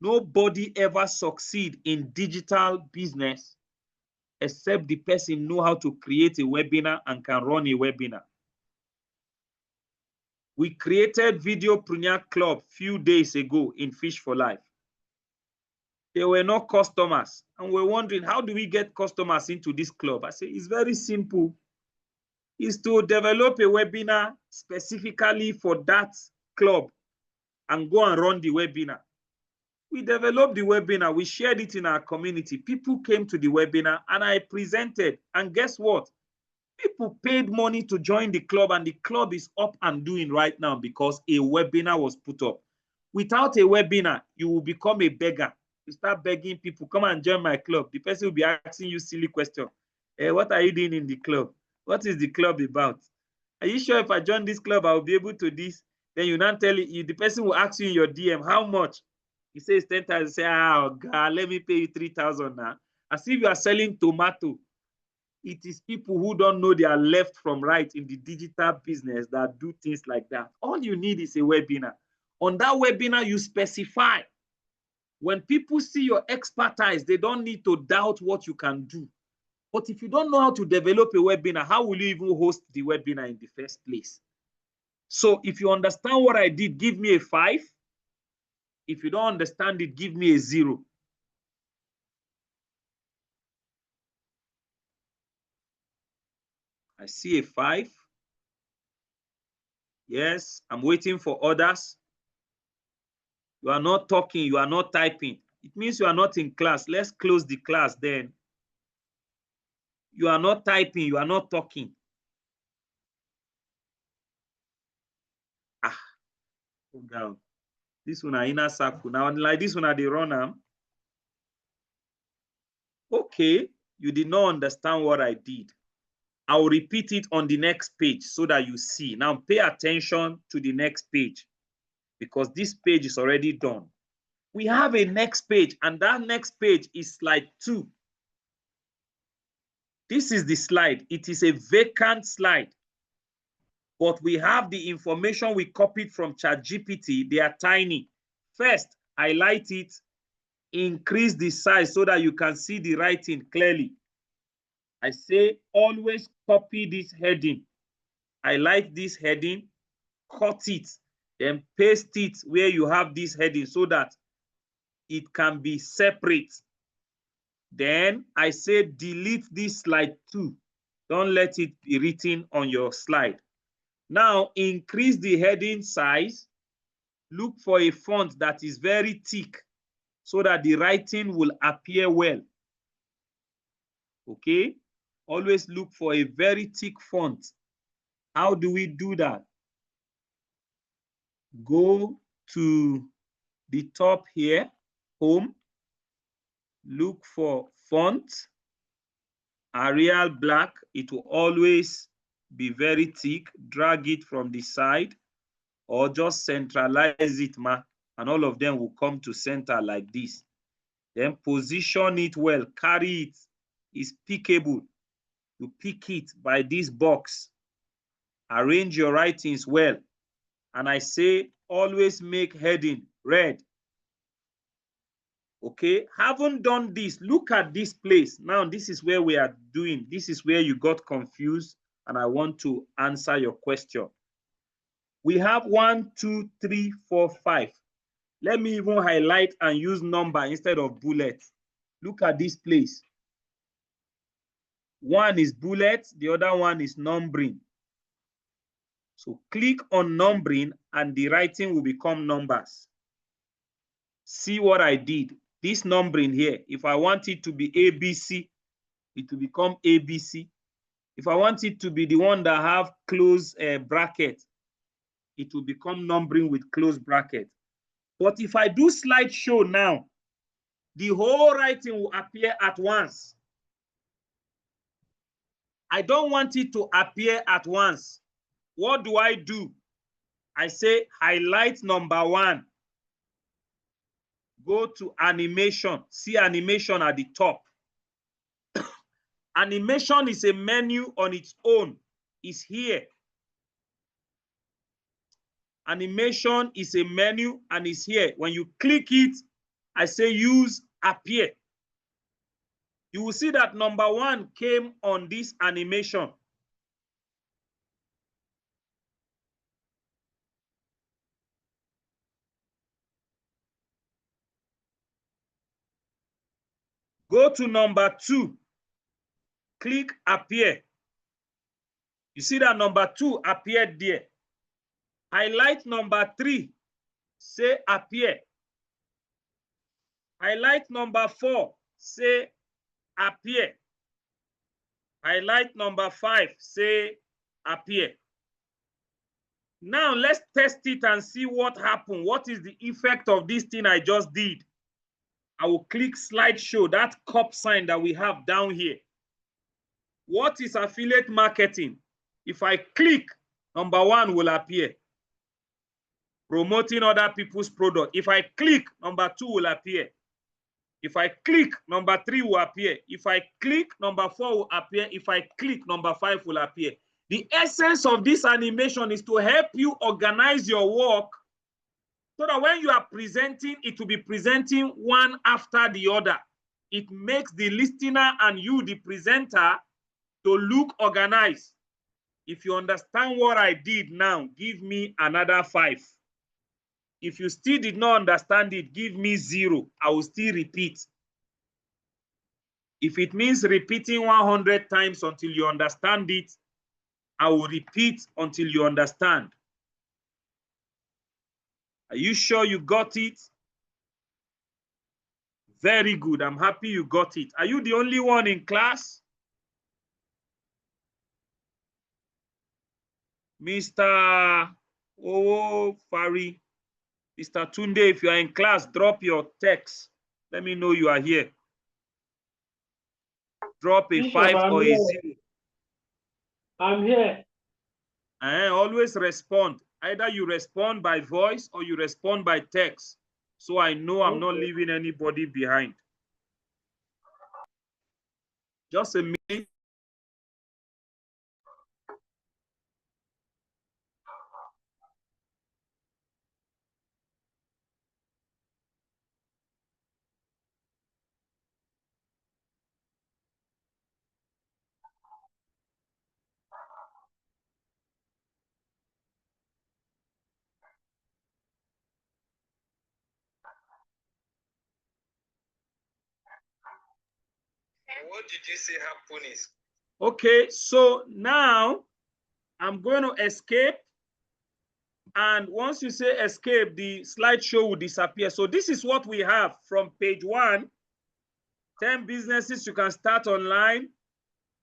Nobody ever succeed in digital business except the person know how to create a webinar and can run a webinar. We created Videopreneur Club few days ago in Fish for Life. There were no customers and we're wondering, how do we get customers into this club? I say, it's very simple. It's to develop a webinar specifically for that club and go and run the webinar. We developed the webinar, we shared it in our community. People came to the webinar and I presented. And guess what? People paid money to join the club and the club is up and doing right now because a webinar was put up. Without a webinar, you will become a beggar. You start begging people, come and join my club. The person will be asking you silly questions. What are you doing in the club? What is the club about? Are you sure if I join this club, I will be able to this? Then you not tell you, the person will ask you in your DM, how much? He says 10,000. Say, oh God, let me pay you 3,000 now. As if you are selling tomato. It is people who don't know they are left from right in the digital business that do things like that. All you need is a webinar. On that webinar, you specify. When people see your expertise, they don't need to doubt what you can do. But if you don't know how to develop a webinar, how will you even host the webinar in the first place? So if you understand what I did, give me a 5. If you don't understand it, give me a 0. I see a 5. Yes, I'm waiting for others. You are not talking, you are not typing. It means you are not in class. Let's close the class then. You are not typing, you are not talking. Ah, oh God. This one are inner circle. Now, like this one are the runner. Okay, you did not understand what I did. I'll repeat it on the next page so that you see. Now pay attention to the next page because this page is already done. We have a next page and that next page is slide 2. This is the slide. It is a vacant slide, but we have the information we copied from ChatGPT. They are tiny. First, highlight it, increase the size so that you can see the writing clearly. I say always copy this heading. Highlight this heading, cut it, then paste it where you have this heading so that it can be separate. Then I say delete this slide 2. Don't let it be written on your slide. Now increase the heading size. Look for a font that is very thick so that the writing will appear well. Okay? Always look for a very thick font. How do we do that? Go to the top here, home. Look for font, Arial black. It will always be very thick. Drag it from the side or just centralize it, and all of them will come to center like this. Then position it well, carry it. It's pickable. You pick it by this box. Arrange your writings well. And I say always make heading red. Okay, haven't done this. Look at this place. Now, this is where we are doing. This is where you got confused, and I want to answer your question. We have 1, 2, 3, 4, 5. Let me even highlight and use number instead of bullet. Look at this place. One is bullet, the other one is numbering. So click on numbering and the writing will become numbers. See what I did. This numbering here, if I want it to be ABC, it will become ABC. If I want it to be the one that have close bracket, it will become numbering with close bracket. But if I do slideshow now, the whole writing will appear at once. I don't want it to appear at once. What do? I say highlight number 1. Go to animation. See animation at the top. Animation is a menu on its own. It's here. Animation is a menu and it's here. When you click it, I say use appear. You will see that number 1 came on this animation. Go to number 2. Click appear. You see that number 2 appeared there. Highlight number 3. Say appear. Highlight number 4. Say appear. Highlight number 5. Say appear. Now let's test it and see what happened. What is the effect of this thing I just did? I will click slideshow, that cup sign that we have down here. What is affiliate marketing? If I click, number 1 will appear. Promoting other people's product. If I click, number 2 will appear. If I click, number 3 will appear. If I click, number 4 will appear. If I click, number 5 will appear. The essence of this animation is to help you organize your work so that when you are presenting, it will be presenting one after the other. It makes the listener and you, the presenter, to look organized. If you understand what I did now, give me another 5. If you still did not understand it, give me 0. I will still repeat. If it means repeating 100 times until you understand it, I will repeat until you understand. Are you sure you got it? Very good. I'm happy you got it. Are you the only one in class? Mr. Oh, Fari, Mr. Tunde, if you are in class, drop your text. Let me know you are here. Drop a 5 or a 0. I'm here. Always respond. Either you respond by voice or you respond by text. So I know I'm not leaving anybody behind. Just a minute. What did you say happen is? Okay, so now I'm going to escape. And once you say escape, the slideshow will disappear. So this is what we have from page 1. 10 businesses you can start online.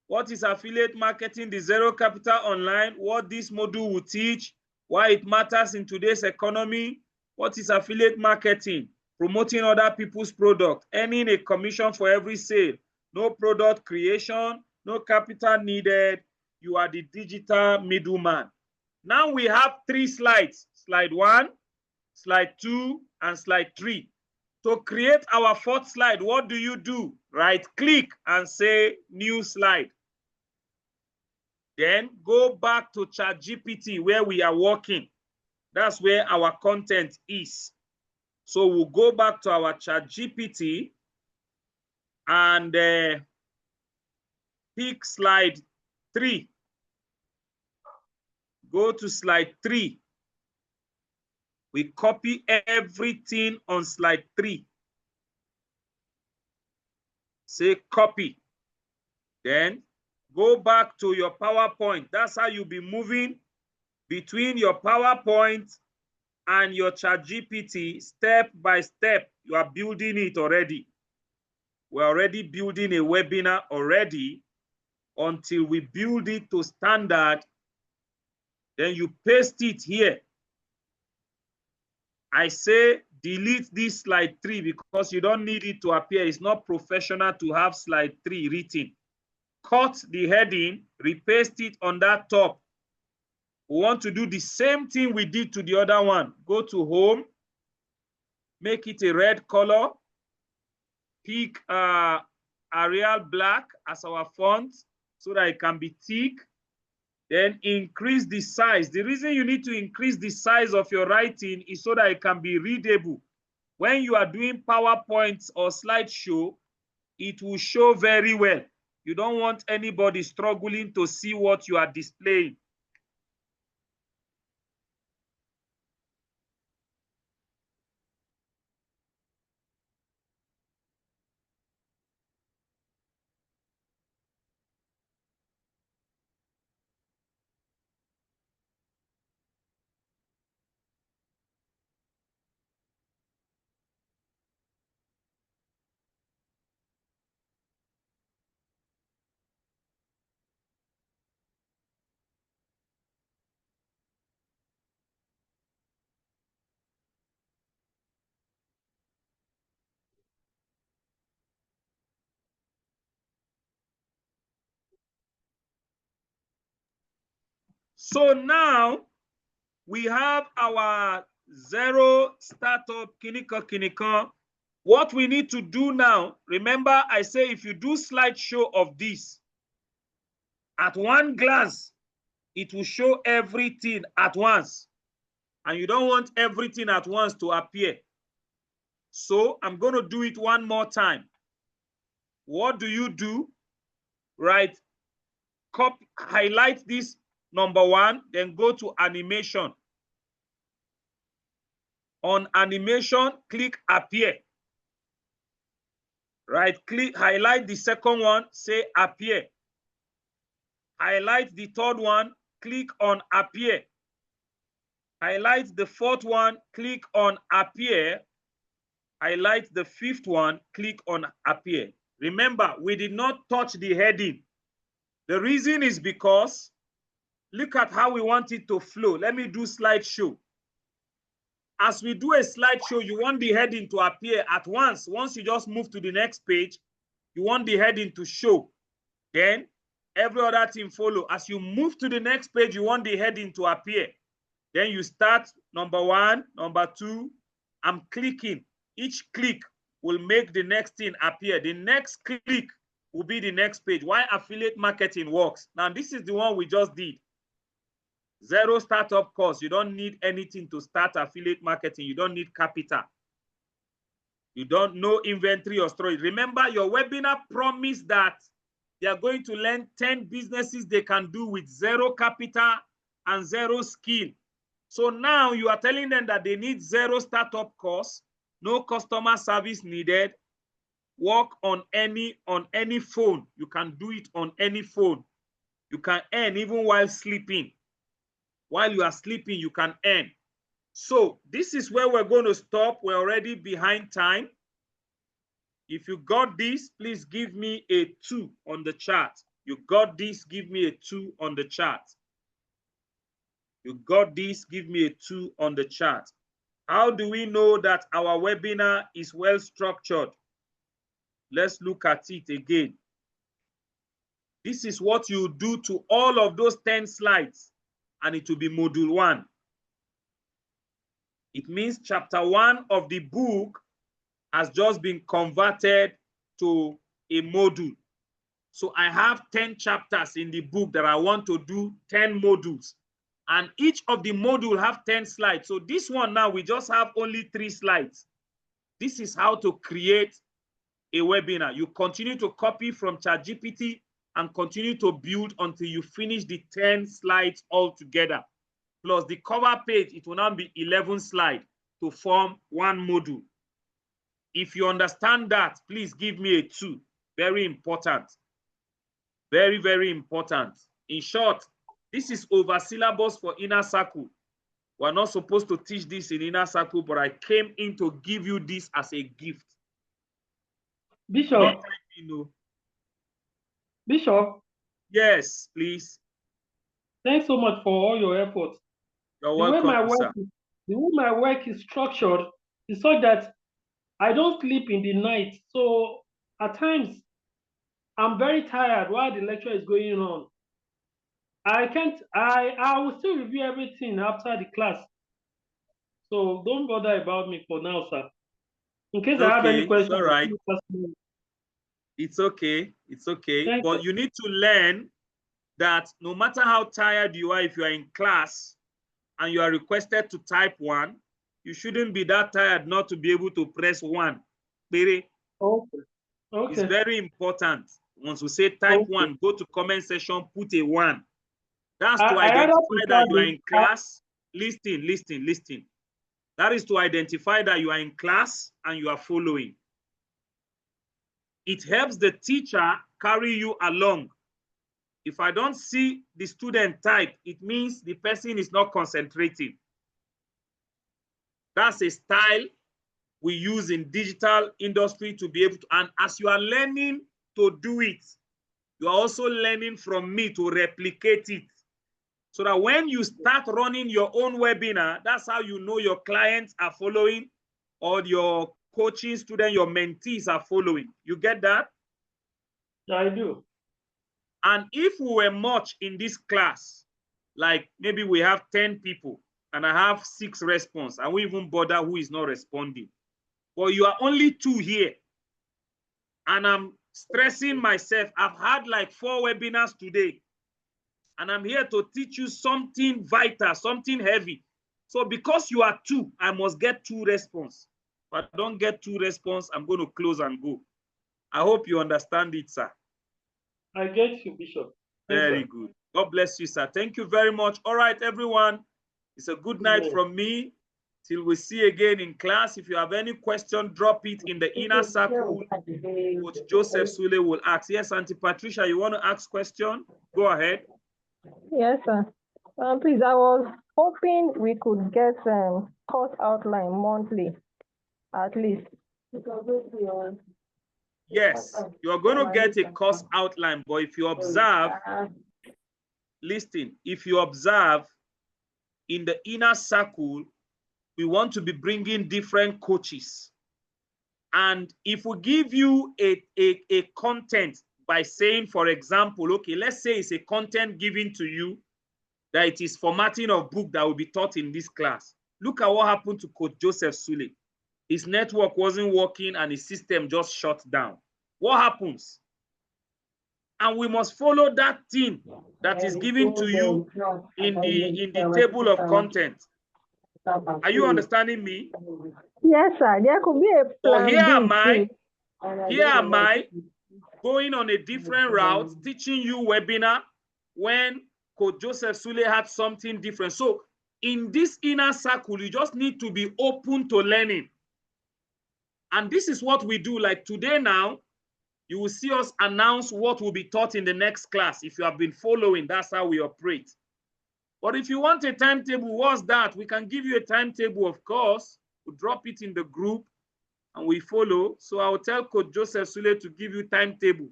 What is affiliate marketing? The zero capital online. What this module will teach. Why it matters in today's economy. What is affiliate marketing? Promoting other people's product. Earning a commission for every sale. No product creation. No capital needed. You are the digital middleman. Now we have 3 slides. Slide 1, slide 2, and slide 3. To create our 4th slide, what do? Right click and say new slide. Then go back to ChatGPT where we are working. That's where our content is. So we'll go back to our ChatGPT and pick slide 3. Go to slide 3. We copy everything on slide 3. Say copy. Then go back to your PowerPoint. That's how you'll be moving between your PowerPoint and your ChatGPT step by step. You are building it already. We're already building a webinar already. Until we build it to standard, then you paste it here. I say delete this slide 3 because you don't need it to appear. It's not professional to have slide 3 written. Cut the heading, repaste it on that top. We want to do the same thing we did to the other one. Go to home, make it a red color, pick Arial black as our font so that it can be thick. Then increase the size. The reason you need to increase the size of your writing is so that it can be readable. When you are doing PowerPoints or slideshow, it will show very well. You don't want anybody struggling to see what you are displaying. So now we have our 0 startup Kiniko. What we need to do now, remember I say if you do slideshow of this, at one glance, it will show everything at once. And you don't want everything at once to appear. So I'm going to do it one more time. What do? Right? Highlight this number 1, then go to animation. On animation, click appear. Right click, highlight the second one, say appear. Highlight the third one, click on appear. Highlight the fourth one, click on appear. Highlight the fifth one, click on appear. Remember, we did not touch the heading. The reason is because look at how we want it to flow. Let me do slideshow. As we do a slideshow, you want the heading to appear at once. Once you just move to the next page, you want the heading to show. Then every other thing follow. As you move to the next page, you want the heading to appear. Then you start number 1, number 2. I'm clicking. Each click will make the next thing appear. The next click will be the next page. Why affiliate marketing works. Now, this is the one we just did. 0 startup cost. You don't need anything to start affiliate marketing. You don't need capital. You don't know inventory or storage. Remember, your webinar promised that they are going to learn 10 businesses they can do with 0 capital and 0 skill. So now you are telling them that they need 0 startup cost, no customer service needed. Work on any phone. You can do it on any phone. You can earn even while sleeping. While you are sleeping, you can earn. So this is where we're going to stop. We're already behind time. If you got this, please give me a 2 on the chart. You got this, give me a 2 on the chart. You got this, give me a 2 on the chart. How do we know that our webinar is well structured? Let's look at it again. This is what you do to all of those 10 slides, and it will be module 1. It means chapter 1 of the book has just been converted to a module. So I have 10 chapters in the book that I want to do 10 modules. And each of the module have 10 slides. So this one now, we just have only 3 slides. This is how to create a webinar. You continue to copy from ChatGPT and continue to build until you finish the 10 slides all together. Plus the cover page, it will now be 11 slides to form one module. If you understand that, please give me a 2. Very important. Very, very important. In short, this is over syllabus for Inner Circle. We're not supposed to teach this in Inner Circle, but I came in to give you this as a gift. Bishop. Bishop. Yes, please. Thanks so much for all your efforts. You're welcome, sir. The way my work is structured is such that I don't sleep in the night. So at times, I'm very tired while the lecture is going on. I will still review everything after the class. So don't bother about me for now, sir. In case I have any questions, all right. It's okay. It's okay. But you need to learn that no matter how tired you are, if you are in class and you are requested to type 1, you shouldn't be that tired not to be able to press 1. Okay. It's very important. Once we say type 1, go to comment section, put a 1. That's to identify that you are in class. Listen. That is to identify that you are in class and you are following. It helps the teacher carry you along. If I don't see the student type, it means the person is not concentrating. That's a style we use in digital industry to be able to, and as you are learning to do it, you are also learning from me to replicate it. So that when you start running your own webinar, that's how you know your clients are following or your coaching student, your mentees are following. You get that? I do. And if we were much in this class, like maybe we have 10 people and I have 6 response, I won't even bother who is not responding. But you are only 2 here. And I'm stressing myself. I've had like 4 webinars today. And I'm here to teach you something vital, something heavy. So because you are 2, I must get 2 response. If I don't get 2 response, I'm going to close and go. I hope you understand it, sir. I get you, Bishop. Very good. God bless you, sir. Thank you very much. All right, everyone. It's a good night from me. Till we see again in class. If you have any question, drop it in the Inner Circle. Coach Joseph Sule will ask. Yes, Auntie Patricia, you want to ask question? Go ahead. Yes, sir. Please, I was hoping we could get course outline monthly, at least. Yes, you're going to get a course outline, but if you observe, listen, if you observe in the Inner Circle, we want to be bringing different coaches. And if we give you a content by saying, for example, okay, let's say it's a content given to you that it is formatting of book that will be taught in this class. Look at what happened to Coach Joseph Sule. His network wasn't working and his system just shut down. What happens? And we must follow that thing that is given to you in the table of content. Are you understanding me? Yes, sir. There could be a plan. So here am I going on a different route, teaching you webinar when Coach Joseph Sule had something different. So in this Inner Circle, you just need to be open to learning. And this is what we do. Like today now, you will see us announce what will be taught in the next class. If you have been following, that's how we operate. But if you want a timetable, what's that? We can give you a timetable, of course. We'll drop it in the group and we follow. So I'll tell Coach Joseph Sule to give you timetable.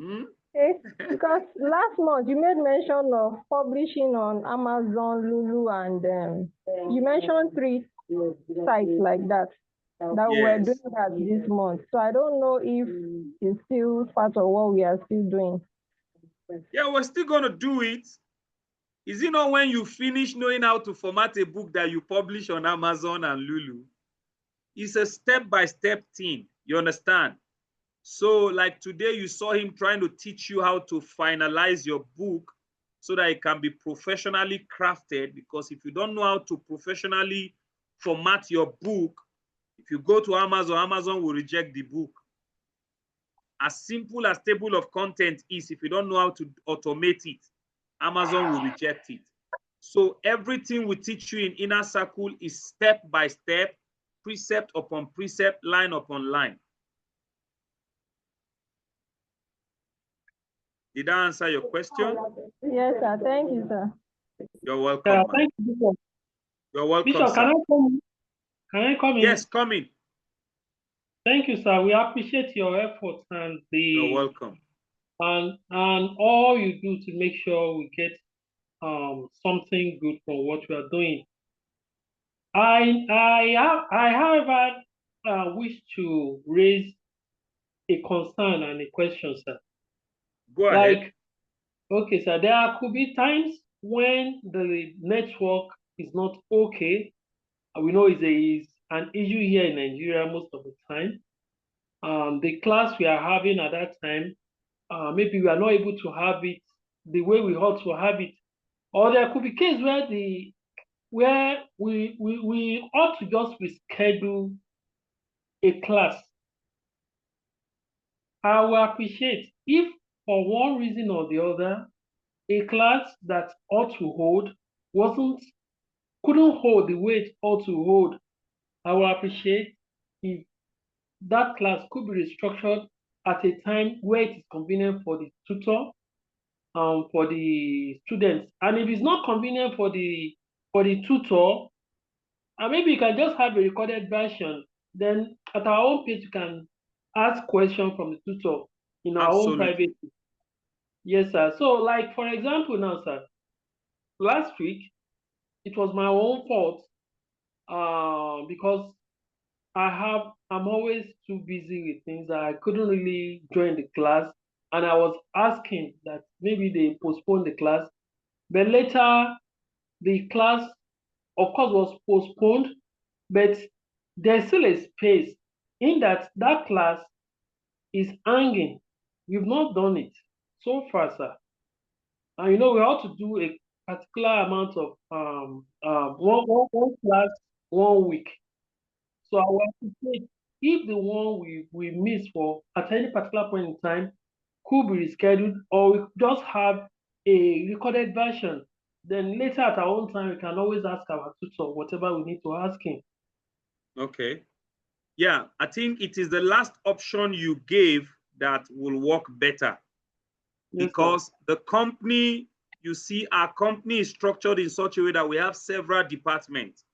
Okay. Because last month you made mention of publishing on Amazon, Lulu, and you mentioned 3 sites like that we're doing that this month. So I don't know if it's still part of what we are still doing. Yeah, we're still going to do it. Is it not when you finish knowing how to format a book that you publish on Amazon and Lulu? It's a step-by-step thing. You understand? So like today, you saw him trying to teach you how to finalize your book so that it can be professionally crafted. Because if you don't know how to professionally format your book, If you go to Amazon, Amazon will reject the book. As simple as table of content is, if you don't know how to automate it, Amazon will reject it. So everything we teach you in Inner Circle is step by step, precept upon precept, line upon line. Did I answer your question? Yes, sir. Thank you, sir. You're welcome. Thank you, Bishop. You're welcome, Bishop, sir. can I come in? Can I come in? Yes, come in. Thank you, sir. We appreciate your efforts and You're welcome. and all you do to make sure we get something good from what we are doing. I however wish to raise a concern and a question, sir. Go ahead. Okay, sir, there could be times when the network is not okay. We know it's an issue here in Nigeria most of the time. The class we are having at that time, maybe we are not able to have it the way we ought to have it. Or there could be cases where we ought to just reschedule a class. I will appreciate if for one reason or the other, a class that ought to hold couldn't hold the way it ought to hold. I will appreciate if that class could be restructured at a time where it is convenient for the tutor, for the students. And if it's not convenient for the tutor, and maybe you can just have a recorded version. Then at our own pace, you can ask questions from the tutor in our own private. Yes, sir. So, like for example, now, sir, last week it was my own fault because I'm always too busy with things that I couldn't really join the class, and I was asking that maybe they postpone the class, but later the class, of course, was postponed, but there's still a space in that class is hanging. We've not done it so far, sir. And we ought to do a particular amount of one class 1 week. So I want to say, if the one we miss for at any particular point in time could be rescheduled, or we just have a recorded version, then later at our own time we can always ask our tutor whatever we need to ask him. Okay. Yeah, I think it is the last option you gave that will work better. Yes, because the company, you see, our company is structured in such a way that we have several departments.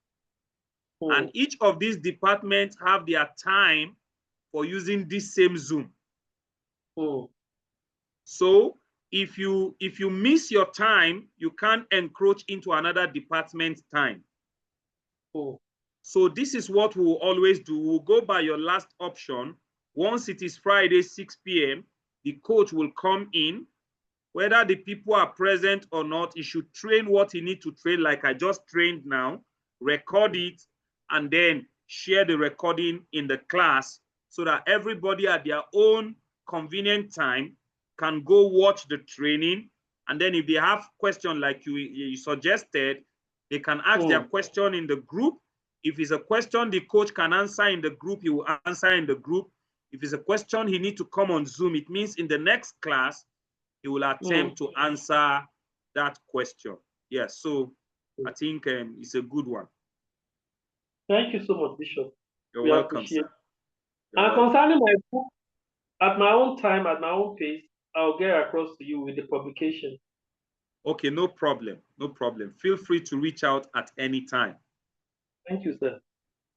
And each of these departments have their time for using this same Zoom. So if you miss your time, you can't encroach into another department's time. So this is what we'll always do. We'll go by your last option. Once it is Friday, 6 p.m., the coach will come in. Whether the people are present or not, he should train what he needs to train, like I just trained now, record it, and then share the recording in the class so that everybody at their own convenient time can go watch the training. And then if they have questions like you suggested, they can ask their question in the group. If it's a question the coach can answer in the group, he will answer in the group. If it's a question he needs to come on Zoom, it means in the next class, he will attempt to answer that question. Yes, so I think it's a good one. Thank you so much, Bishop. You're welcome, sir. And concerning my book, at my own time, at my own pace, I'll get across to you with the publication. Okay, no problem. No problem. Feel free to reach out at any time. Thank you, sir.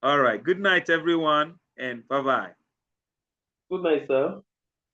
All right. Good night, everyone, and bye-bye. Good night, sir.